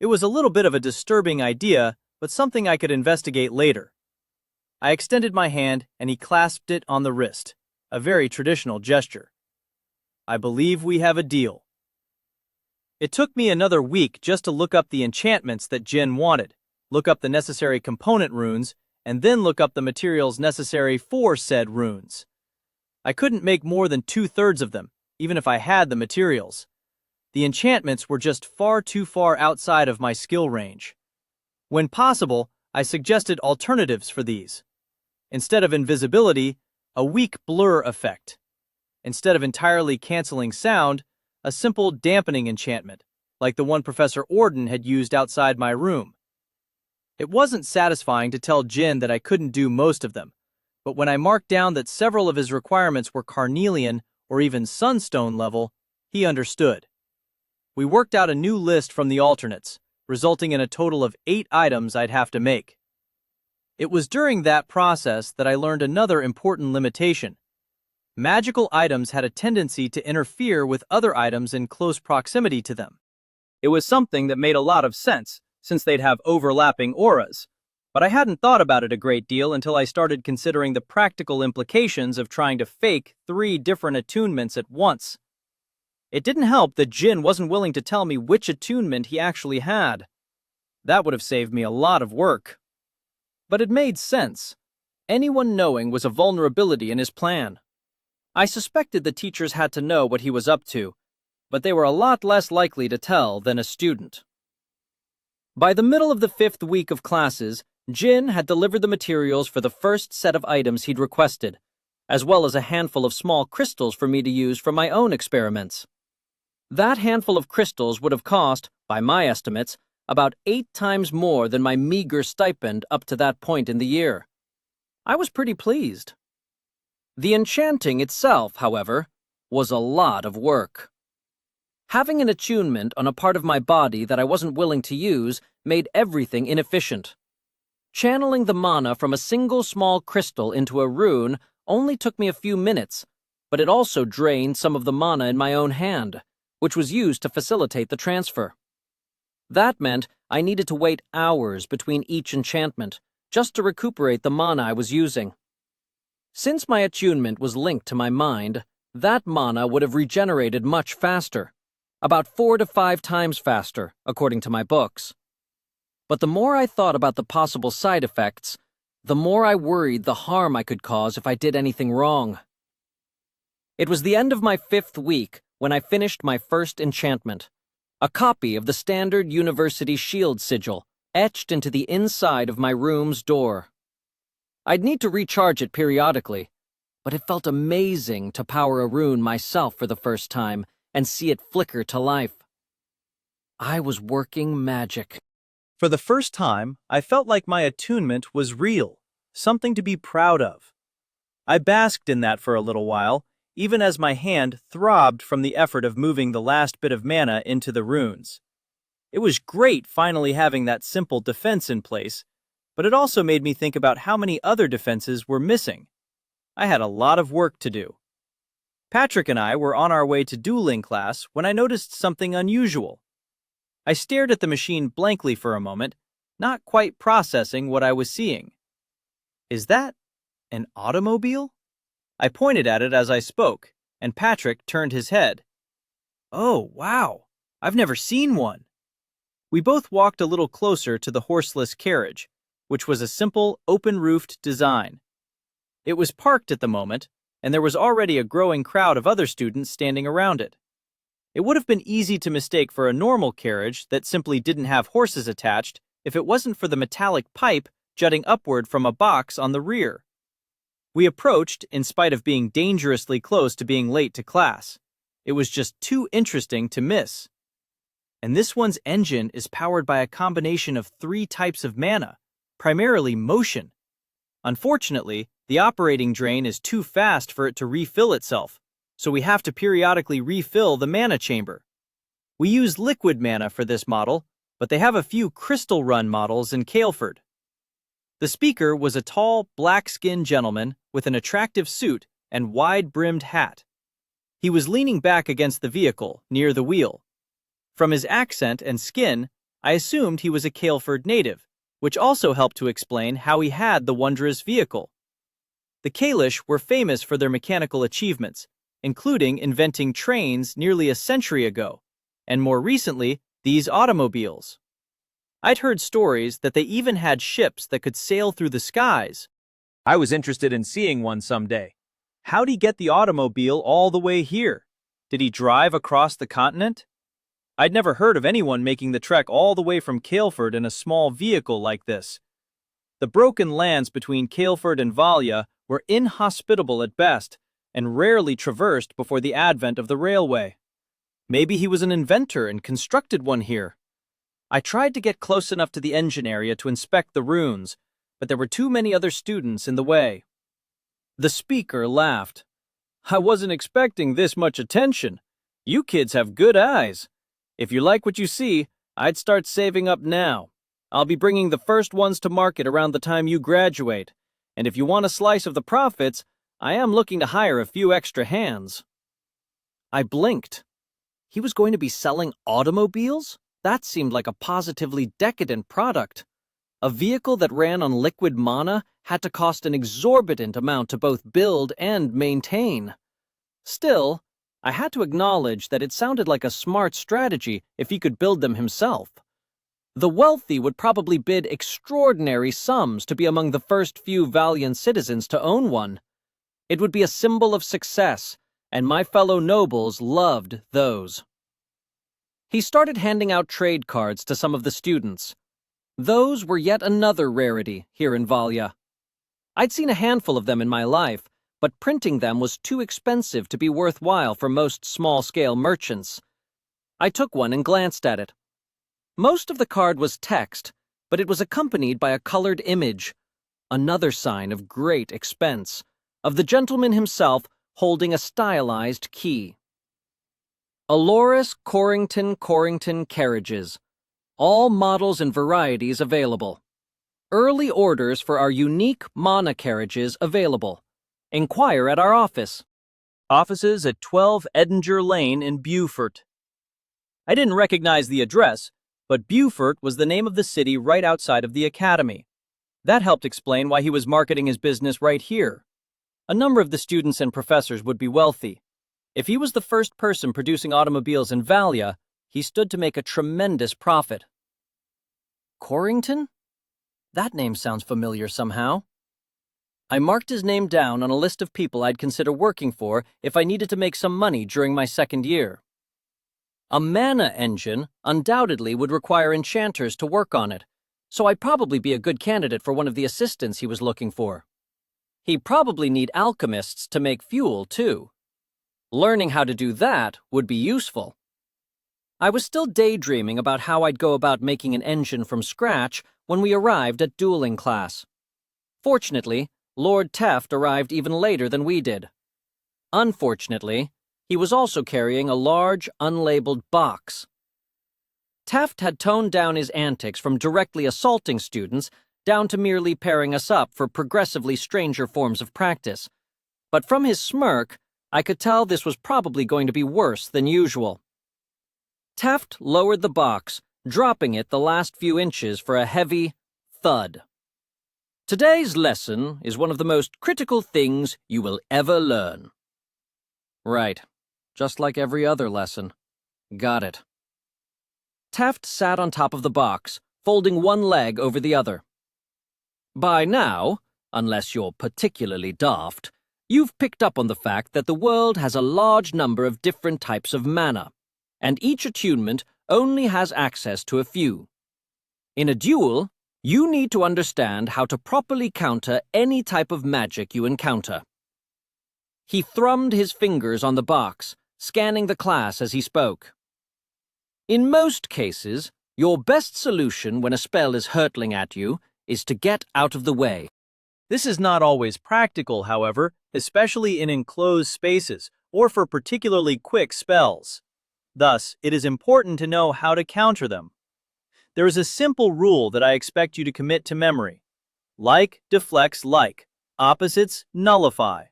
A: It was a little bit of a disturbing idea, but something I could investigate later. I extended my hand and he clasped it on the wrist, a very traditional gesture. I believe we have a deal. It took me another week just to look up the enchantments that Jin wanted, look up the necessary component runes, and then look up the materials necessary for said runes. I couldn't make more than 2/3 of them, even if I had the materials. The enchantments were just far too far outside of my skill range. When possible, I suggested alternatives for these. Instead of invisibility, a weak blur effect. Instead of entirely canceling sound, a simple dampening enchantment, like the one Professor Orden had used outside my room. It wasn't satisfying to tell Jin that I couldn't do most of them, but when I marked down that several of his requirements were carnelian or even sunstone level, he understood. We worked out a new list from the alternates, resulting in a total of 8 items I'd have to make. It was during that process that I learned another important limitation. Magical items had a tendency to interfere with other items in close proximity to them. It was something that made a lot of sense, since they'd have overlapping auras, but I hadn't thought about it a great deal until I started considering the practical implications of trying to fake 3 different attunements at once. It didn't help that Jin wasn't willing to tell me which attunement he actually had. That would have saved me a lot of work. But it made sense. Anyone knowing was a vulnerability in his plan. I suspected the teachers had to know what he was up to, but they were a lot less likely to tell than a student. By the middle of the 5th week of classes, Jin had delivered the materials for the first set of items he'd requested, as well as a handful of small crystals for me to use for my own experiments. That handful of crystals would have cost, by my estimates, about 8 times more than my meager stipend up to that point in the year. I was pretty pleased. The enchanting itself, however, was a lot of work. Having an attunement on a part of my body that I wasn't willing to use made everything inefficient. Channeling the mana from a single small crystal into a rune only took me a few minutes, but it also drained some of the mana in my own hand, which was used to facilitate the transfer. That meant I needed to wait hours between each enchantment, just to recuperate the mana I was using. Since my attunement was linked to my mind, that mana would have regenerated much faster, about 4 to 5 times faster, according to my books. But the more I thought about the possible side effects,
B: the more I worried the harm I could cause if I did anything wrong. It was the end of my 5th week when I finished my first enchantment, a copy of the standard university shield sigil etched into the inside of my room's door. I'd need to recharge it periodically, but it felt amazing to power a rune myself for the first time and see it flicker to life. I was working magic.
A: For the first time, I felt like my attunement was real, something to be proud of. I basked in that for a little while, even as my hand throbbed from the effort of moving the last bit of mana into the runes. It was great finally having that simple defense in place, but it also made me think about how many other defenses were missing. I had a lot of work to do. Patrick and I were on our way to dueling class when I noticed something unusual. I stared at the machine blankly for a moment, not quite processing what I was seeing. Is that an automobile? I pointed at it as I spoke, and Patrick turned his head. Oh, wow! I've never seen one. We both walked a little closer to the horseless carriage, which was a simple, open-roofed design. It was parked at the moment, and there was already a growing crowd of other students standing around it. It would have been easy to mistake for a normal carriage that simply didn't have horses attached if it wasn't for the metallic pipe jutting upward from a box on the rear. We approached in spite of being dangerously close to being late to class. It was just too interesting to miss. And this one's engine is powered by a combination of 3 types of mana, primarily motion. Unfortunately, the operating drain is too fast for it to refill itself, so we have to periodically refill the mana chamber. We use liquid mana for this model, but they have a few crystal run models in Caleford. The speaker was a tall, black-skinned gentleman with an attractive suit and wide-brimmed hat. He was leaning back against the vehicle, near the wheel. From his accent and skin, I assumed he was a Caleford native, which also helped to explain how he had the wondrous vehicle. The Kalish were famous for their mechanical achievements, including inventing trains nearly a century ago, and more recently, these automobiles. I'd heard stories that they even had ships that could sail through the skies. I was interested in seeing one someday. How'd he get the automobile all the way here? Did he drive across the continent? I'd never heard of anyone making the trek all the way from Caleford in a small vehicle like this. The broken lands between Caleford and Valia were inhospitable at best, and rarely traversed before the advent of the railway. Maybe he was an inventor and constructed one here. I tried to get close enough to the engine area to inspect the runes, but there were too many other students in the way. The speaker laughed. I wasn't expecting this much attention. You kids have good eyes. If you like what you see, I'd start saving up now. I'll be bringing the first ones to market around the time you graduate, and if you want a slice of the profits, I am looking to hire a few extra hands. I blinked. He was going to be selling automobiles? That seemed like a positively decadent product. A vehicle that ran on liquid mana had to cost an exorbitant amount to both build and maintain. Still, I had to acknowledge that it sounded like a smart strategy if he could build them himself. The wealthy would probably bid extraordinary sums to be among the first few Valiant citizens to own one. It would be a symbol of success, and my fellow nobles loved those. He started handing out trade cards to some of the students. Those were yet another rarity here in Valia. I'd seen a handful of them in my life, but printing them was too expensive to be worthwhile for most small-scale merchants. I took one and glanced at it. Most of the card was text, but it was accompanied by a colored image, another sign of great expense, of the gentleman himself holding a stylized key. Aloris Corrington carriages. All models and varieties available. Early orders for our unique mana carriages available. Inquire at our office. Offices at 12 Edinger Lane in Beaufort. I didn't recognize the address, but Beaufort was the name of the city right outside of the academy. That helped explain why he was marketing his business right here. A number of the students and professors would be wealthy. If he was the first person producing automobiles in Valia, he stood to make a tremendous profit. Corrington? That name sounds familiar somehow.
B: I marked his name down on a list of people I'd consider working for if I needed to make some money during my second year. A mana engine undoubtedly would require enchanters to work on it, so I'd probably be a good candidate for one of the assistants he was looking for. He'd probably need alchemists to make fuel, too. Learning how to do that would be useful. I was still daydreaming about how I'd go about making an engine from scratch when we arrived at dueling class. Fortunately, Lord Teft arrived even later than we did. Unfortunately, he was also carrying a large, unlabeled box. Teft had toned down his antics from directly assaulting students down to merely pairing us up for progressively stranger forms of practice. But from his smirk, I could tell this was probably going to be worse than usual. Teft lowered the box, dropping it the last few inches for a heavy thud. Today's lesson is one of the most critical things you will ever learn. Right. Just like every other lesson. Got it. Teft sat on top of the box, folding one leg over the other. By now, unless you're particularly daft, you've picked up on the fact that the world has a large number of different types of mana, and each attunement only has access to a few. In a duel, you need to understand how to properly counter any type of magic you encounter. He thrummed his fingers on the box, scanning the class as he spoke. In most cases, your best solution when a spell is hurtling at you is to get out of the way.
A: This is not always practical, however, especially in enclosed spaces or for particularly quick spells. Thus, it is important to know how to counter them. There is a simple rule that I expect you to commit to memory. Like deflects like, opposites nullify.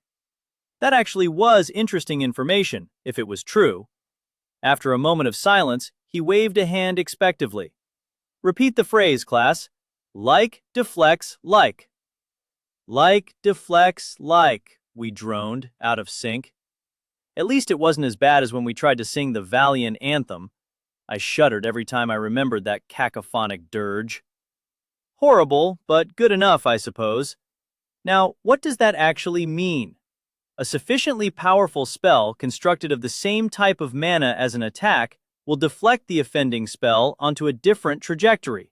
A: That actually was interesting information, if it was true. After a moment of silence, he waved a hand expectively. Repeat the phrase, class. Like deflects like. Like deflects like, we droned, out of sync. At least it wasn't as bad as when we tried to sing the Valiant anthem. I shuddered every time I remembered that cacophonic dirge. Horrible, but good enough, I suppose. Now, what does that actually mean? A sufficiently powerful spell constructed of the same type of mana as an attack will deflect the offending spell onto a different trajectory.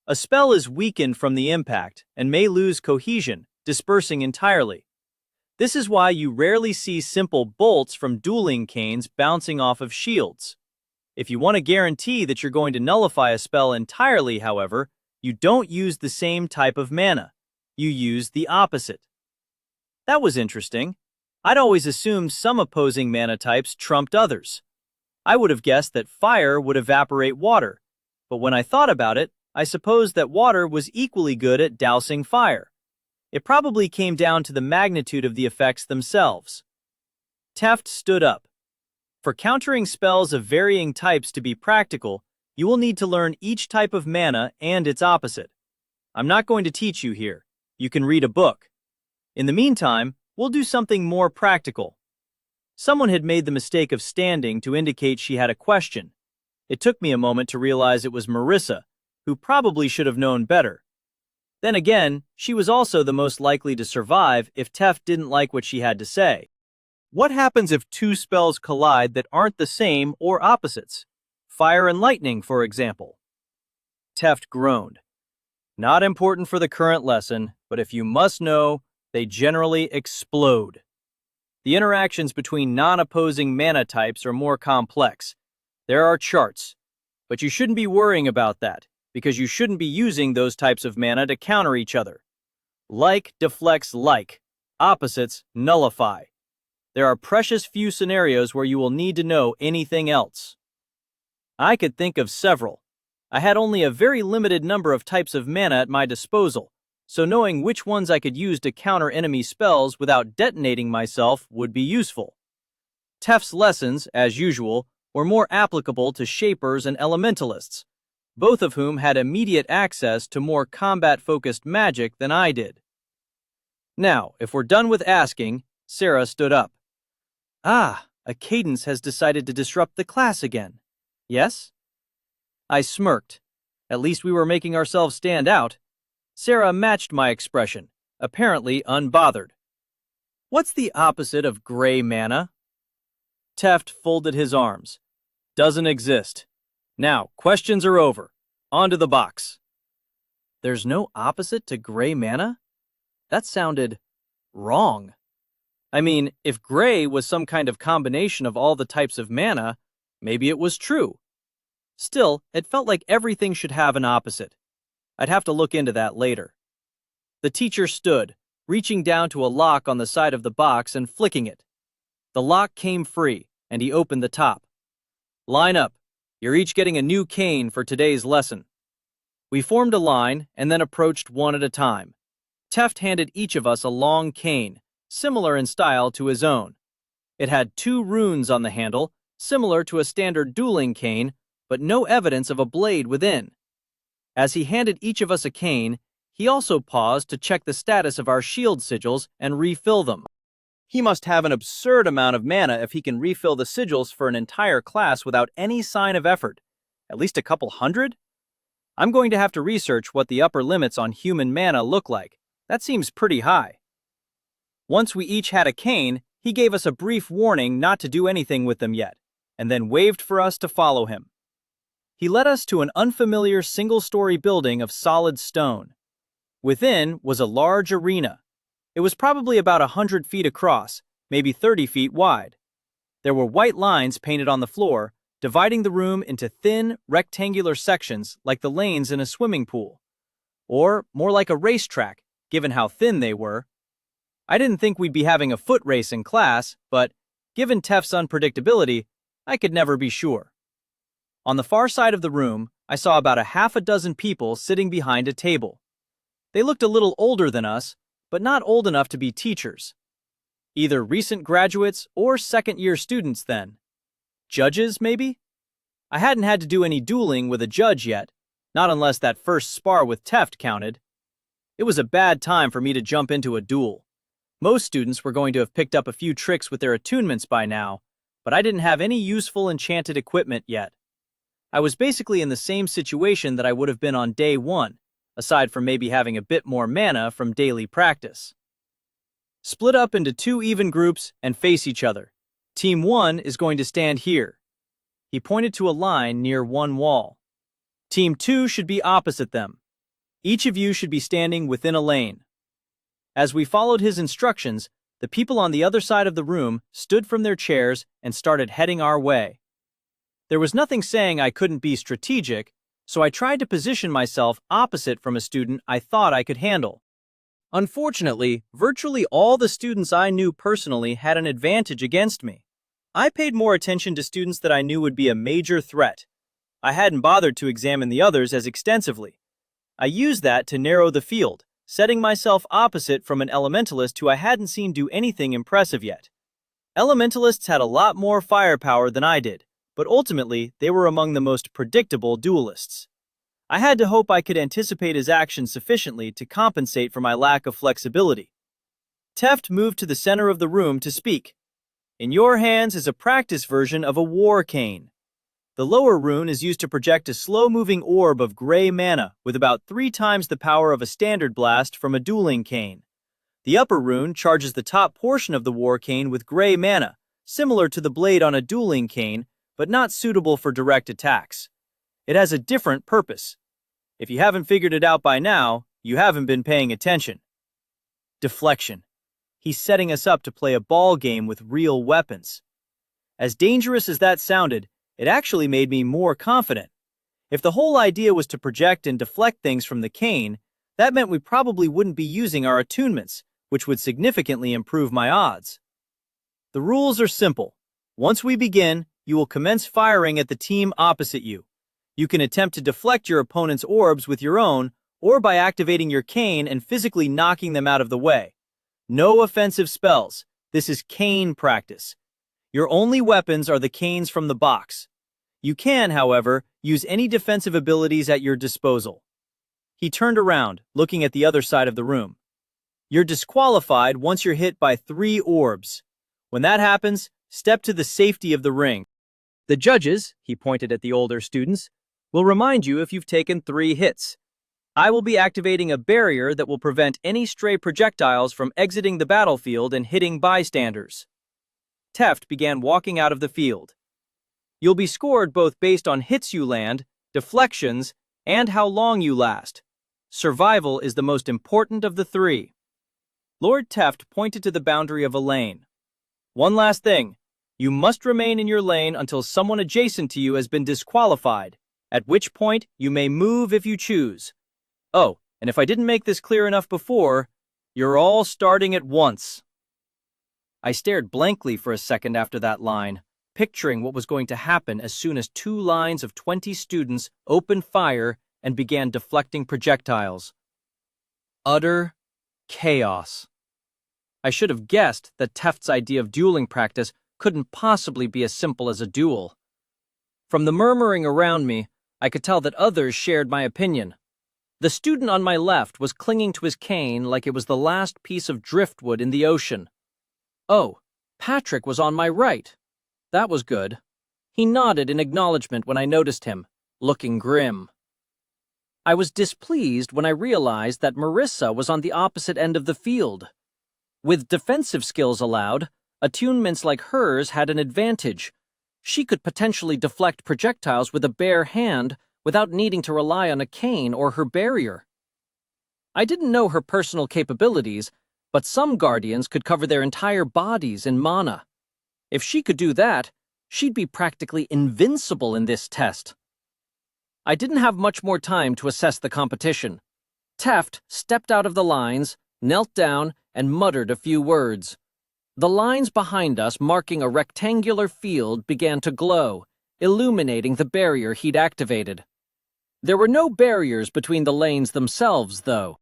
A: A spell is weakened from the impact and may lose cohesion, dispersing entirely. This is why you rarely see simple bolts from dueling canes bouncing off of shields. If you want to guarantee that you're going to nullify a spell entirely, however, you don't use the same type of mana. You use the opposite. That was interesting. I'd always assumed some opposing mana types trumped others. I would have guessed that fire would evaporate water, but when I thought about it, I suppose that water was equally good at dousing fire. It probably came down to the magnitude of the effects themselves. Teft stood up. For countering spells of varying types to be practical, you will need to learn each type of mana and its opposite. I'm not going to teach you here. You can read a book. In the meantime, we'll do something more practical. Someone had made the mistake of standing to indicate she had a question. It took me a moment to realize it was Marissa, who probably should have known better. Then again, she was also the most likely to survive if Teft didn't like what she had to say. What happens if two spells collide that aren't the same or opposites? Fire and lightning, for example. Teft groaned. Not important for the current lesson, but if you must know, they generally explode. The interactions between non-opposing mana types are more complex. There are charts, but you shouldn't be worrying about that, because you shouldn't be using those types of mana to counter each other. Like deflects like, opposites nullify. There are precious few scenarios where you will need to know anything else. I could think of several. I had only a very limited number of types of mana at my disposal, so knowing which ones I could use to counter enemy spells without detonating myself would be useful. Teft's lessons, as usual, were more applicable to Shapers and Elementalists, both of whom had immediate access to more combat-focused magic than I did. Now, if we're done with asking, Sarah stood up. Ah, a cadence has decided to disrupt the class again. Yes? I smirked. At least we were making ourselves stand out. Sarah matched my expression, apparently unbothered. What's the opposite of gray mana? Teft folded his arms. Doesn't exist. Now, questions are over. On to the box. There's no opposite to gray mana? That sounded wrong. I mean, if gray was some kind of combination of all the types of mana, maybe it was true. Still, it felt like everything should have an opposite. I'd have to look into that later. The teacher stood, reaching down to a lock on the side of the box and flicking it. The lock came free, and he opened the top. Line up. You're each getting a new cane for today's lesson. We formed a line and then approached one at a time. Teft handed each of us a long cane, similar in style to his own. It had 2 runes on the handle, similar to a standard dueling cane, but no evidence of a blade within. As he handed each of us a cane, he also paused to check the status of our shield sigils and refill them. He must have an absurd amount of mana if he can refill the sigils for an entire class without any sign of effort. At least a couple hundred? I'm going to have to research what the upper limits on human mana look like. That seems pretty high. Once we each had a cane, he gave us a brief warning not to do anything with them yet, and then waved for us to follow him. He led us to an unfamiliar single-story building of solid stone. Within was a large arena. It was probably about 100 feet across, maybe 30 feet wide. There were white lines painted on the floor, dividing the room into thin, rectangular sections like the lanes in a swimming pool. Or more like a racetrack, given how thin they were. I didn't think we'd be having a foot race in class, but given Teft's unpredictability, I could never be sure. On the far side of the room, I saw about a half a dozen people sitting behind a table. They looked a little older than us, but not old enough to be teachers. Either recent graduates or second-year students then. Judges, maybe? I hadn't had to do any dueling with a judge yet, not unless that first spar with Teft counted. It was a bad time for me to jump into a duel. Most students were going to have picked up a few tricks with their attunements by now, but I didn't have any useful enchanted equipment yet. I was basically in the same situation that I would have been on day 1, aside from maybe having a bit more mana from daily practice. Split up into 2 even groups and face each other. Team 1 is going to stand here. He pointed to a line near one wall. Team 2 should be opposite them. Each of you should be standing within a lane. As we followed his instructions, the people on the other side of the room stood from their chairs and started heading our way. There was nothing saying I couldn't be strategic, so I tried to position myself opposite from a student I thought I could handle. Unfortunately, virtually all the students I knew personally had an advantage against me. I paid more attention to students that I knew would be a major threat. I hadn't bothered to examine the others as extensively. I used that to narrow the field, setting myself opposite from an elementalist who I hadn't seen do anything impressive yet. Elementalists had a lot more firepower than I did, but ultimately they were among the most predictable duelists. I had to hope I could anticipate his actions sufficiently to compensate for my lack of flexibility. Teft moved to the center of the room to speak. In your hands is a practice version of a war cane. The lower rune is used to project a slow-moving orb of gray mana with about 3 times the power of a standard blast from a dueling cane. The upper rune charges the top portion of the war cane with gray mana, similar to the blade on a dueling cane, but not suitable for direct attacks. It has a different purpose. If you haven't figured it out by now, you haven't been paying attention. Deflection. He's setting us up to play a ball game with real weapons. As dangerous as that sounded, it actually made me more confident. If the whole idea was to project and deflect things from the cane, that meant we probably wouldn't be using our attunements, which would significantly improve my odds. The rules are simple. Once we begin, you will commence firing at the team opposite you. You can attempt to deflect your opponent's orbs with your own, or by activating your cane and physically knocking them out of the way. No offensive spells. This is cane practice. Your only weapons are the canes from the box. You can, however, use any defensive abilities at your disposal. He turned around, looking at the other side of the room. You're disqualified once you're hit by 3 orbs. When that happens, step to the safety of the ring. The judges, he pointed at the older students, will remind you if you've taken 3 hits. I will be activating a barrier that will prevent any stray projectiles from exiting the battlefield and hitting bystanders. Teft began walking out of the field. You'll be scored both based on hits you land, deflections, and how long you last. Survival is the most important of the three. Lord Teft pointed to the boundary of a lane. One last thing. You must remain in your lane until someone adjacent to you has been disqualified, at which point you may move if you choose. Oh, and if I didn't make this clear enough before, you're all starting at once. I stared blankly for a second after that line, picturing what was going to happen as soon as 2 lines of 20 students opened fire and began deflecting projectiles. Utter chaos. I should have guessed that Teft's idea of dueling practice couldn't possibly be as simple as a duel. From the murmuring around me, I could tell that others shared my opinion. The student on my left was clinging to his cane like it was the last piece of driftwood in the ocean. Oh, Patrick was on my right. That was good. He nodded in acknowledgement when I noticed him, looking grim. I was displeased when I realized that Marissa was on the opposite end of the field. With defensive skills allowed, attunements like hers had an advantage. She could potentially deflect projectiles with a bare hand without needing to rely on a cane or her barrier. I didn't know her personal capabilities, but some guardians could cover their entire bodies in mana. If she could do that, she'd be practically invincible in this test. I didn't have much more time to assess the competition. Teft stepped out of the lines, knelt down, and muttered a few words. The lines behind us, marking a rectangular field, began to glow, illuminating the barrier he'd activated. There were no barriers between the lanes themselves, though.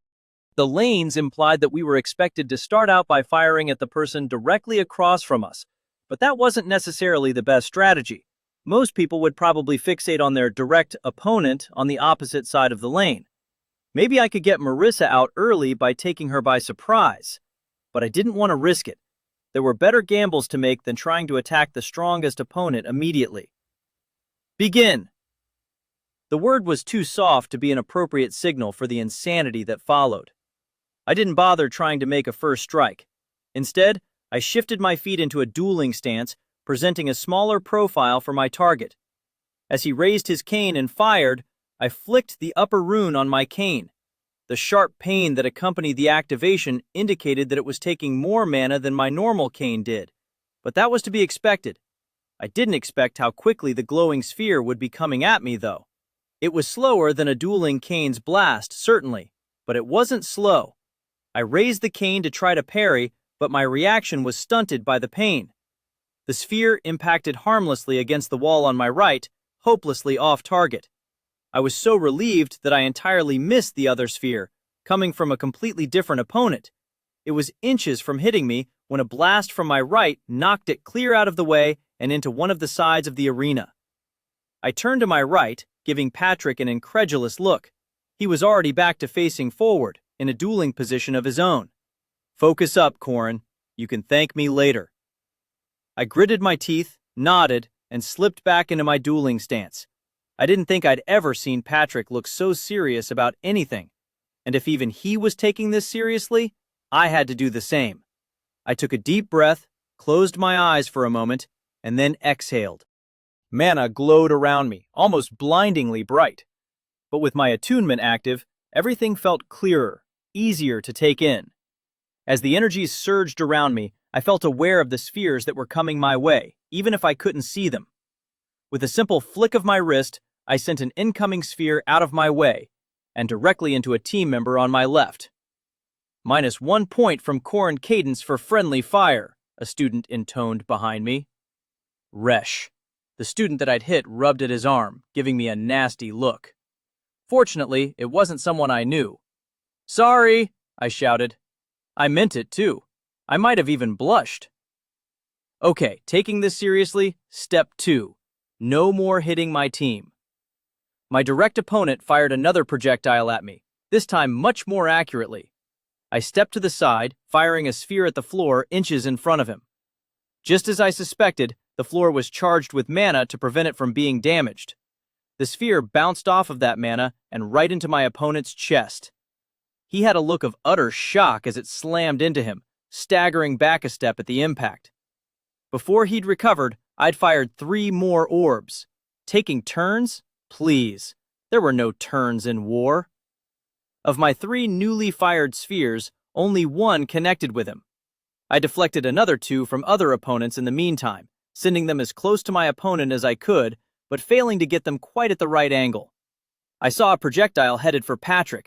A: The lanes implied that we were expected to start out by firing at the person directly across from us, but that wasn't necessarily the best strategy. Most people would probably fixate on their direct opponent on the opposite side of the lane. Maybe I could get Marissa out early by taking her by surprise, but I didn't want to risk it. There were better gambles to make than trying to attack the strongest opponent immediately. Begin! The word was too soft to be an appropriate signal for the insanity that followed. I didn't bother trying to make a first strike. Instead, I shifted my feet into a dueling stance, presenting a smaller profile for my target. As he raised his cane and fired, I flicked the upper rune on my cane. The sharp pain that accompanied the activation indicated that it was taking more mana than my normal cane did, but that was to be expected. I didn't expect how quickly the glowing sphere would be coming at me, though. It was slower than a dueling cane's blast, certainly, but it wasn't slow. I raised the cane to try to parry, but my reaction was stunted by the pain. The sphere impacted harmlessly against the wall on my right, hopelessly off target. I was so relieved that I entirely missed the other sphere, coming from a completely different opponent. It was inches from hitting me when a blast from my right knocked it clear out of the way and into one of the sides of the arena. I turned to my right, giving Patrick an incredulous look. He was already back to facing forward, in a dueling position of his own. Focus up, Corin. You can thank me later. I gritted my teeth, nodded, and slipped back into my dueling stance. I didn't think I'd ever seen Patrick look so serious about anything, and if even he was taking this seriously, I had to do the same. I took a deep breath, closed my eyes for a moment, and then exhaled. Mana glowed around me, almost blindingly bright. But with my attunement active, everything felt clearer, easier to take in. As the energies surged around me, I felt aware of the spheres that were coming my way, even if I couldn't see them. With a simple flick of my wrist, I sent an incoming sphere out of my way, and directly into a team member on my left. -1 point from Corin Cadence for friendly fire, a student intoned behind me. Resh. The student that I'd hit rubbed at his arm, giving me a nasty look. Fortunately, it wasn't someone I knew. Sorry, I shouted. I meant it too. I might have even blushed. Okay, taking this seriously, step 2. No more hitting my team. My direct opponent fired another projectile at me, this time much more accurately. I stepped to the side, firing a sphere at the floor inches in front of him. Just as I suspected, the floor was charged with mana to prevent it from being damaged. The sphere bounced off of that mana and right into my opponent's chest. He had a look of utter shock as it slammed into him, staggering back a step at the impact. Before he'd recovered, I'd fired 3 more orbs. Taking turns? Please. There were no turns in war. Of my 3 newly fired spheres, only 1 connected with him. I deflected another 2 from other opponents in the meantime, sending them as close to my opponent as I could, but failing to get them quite at the right angle. I saw a projectile headed for Patrick,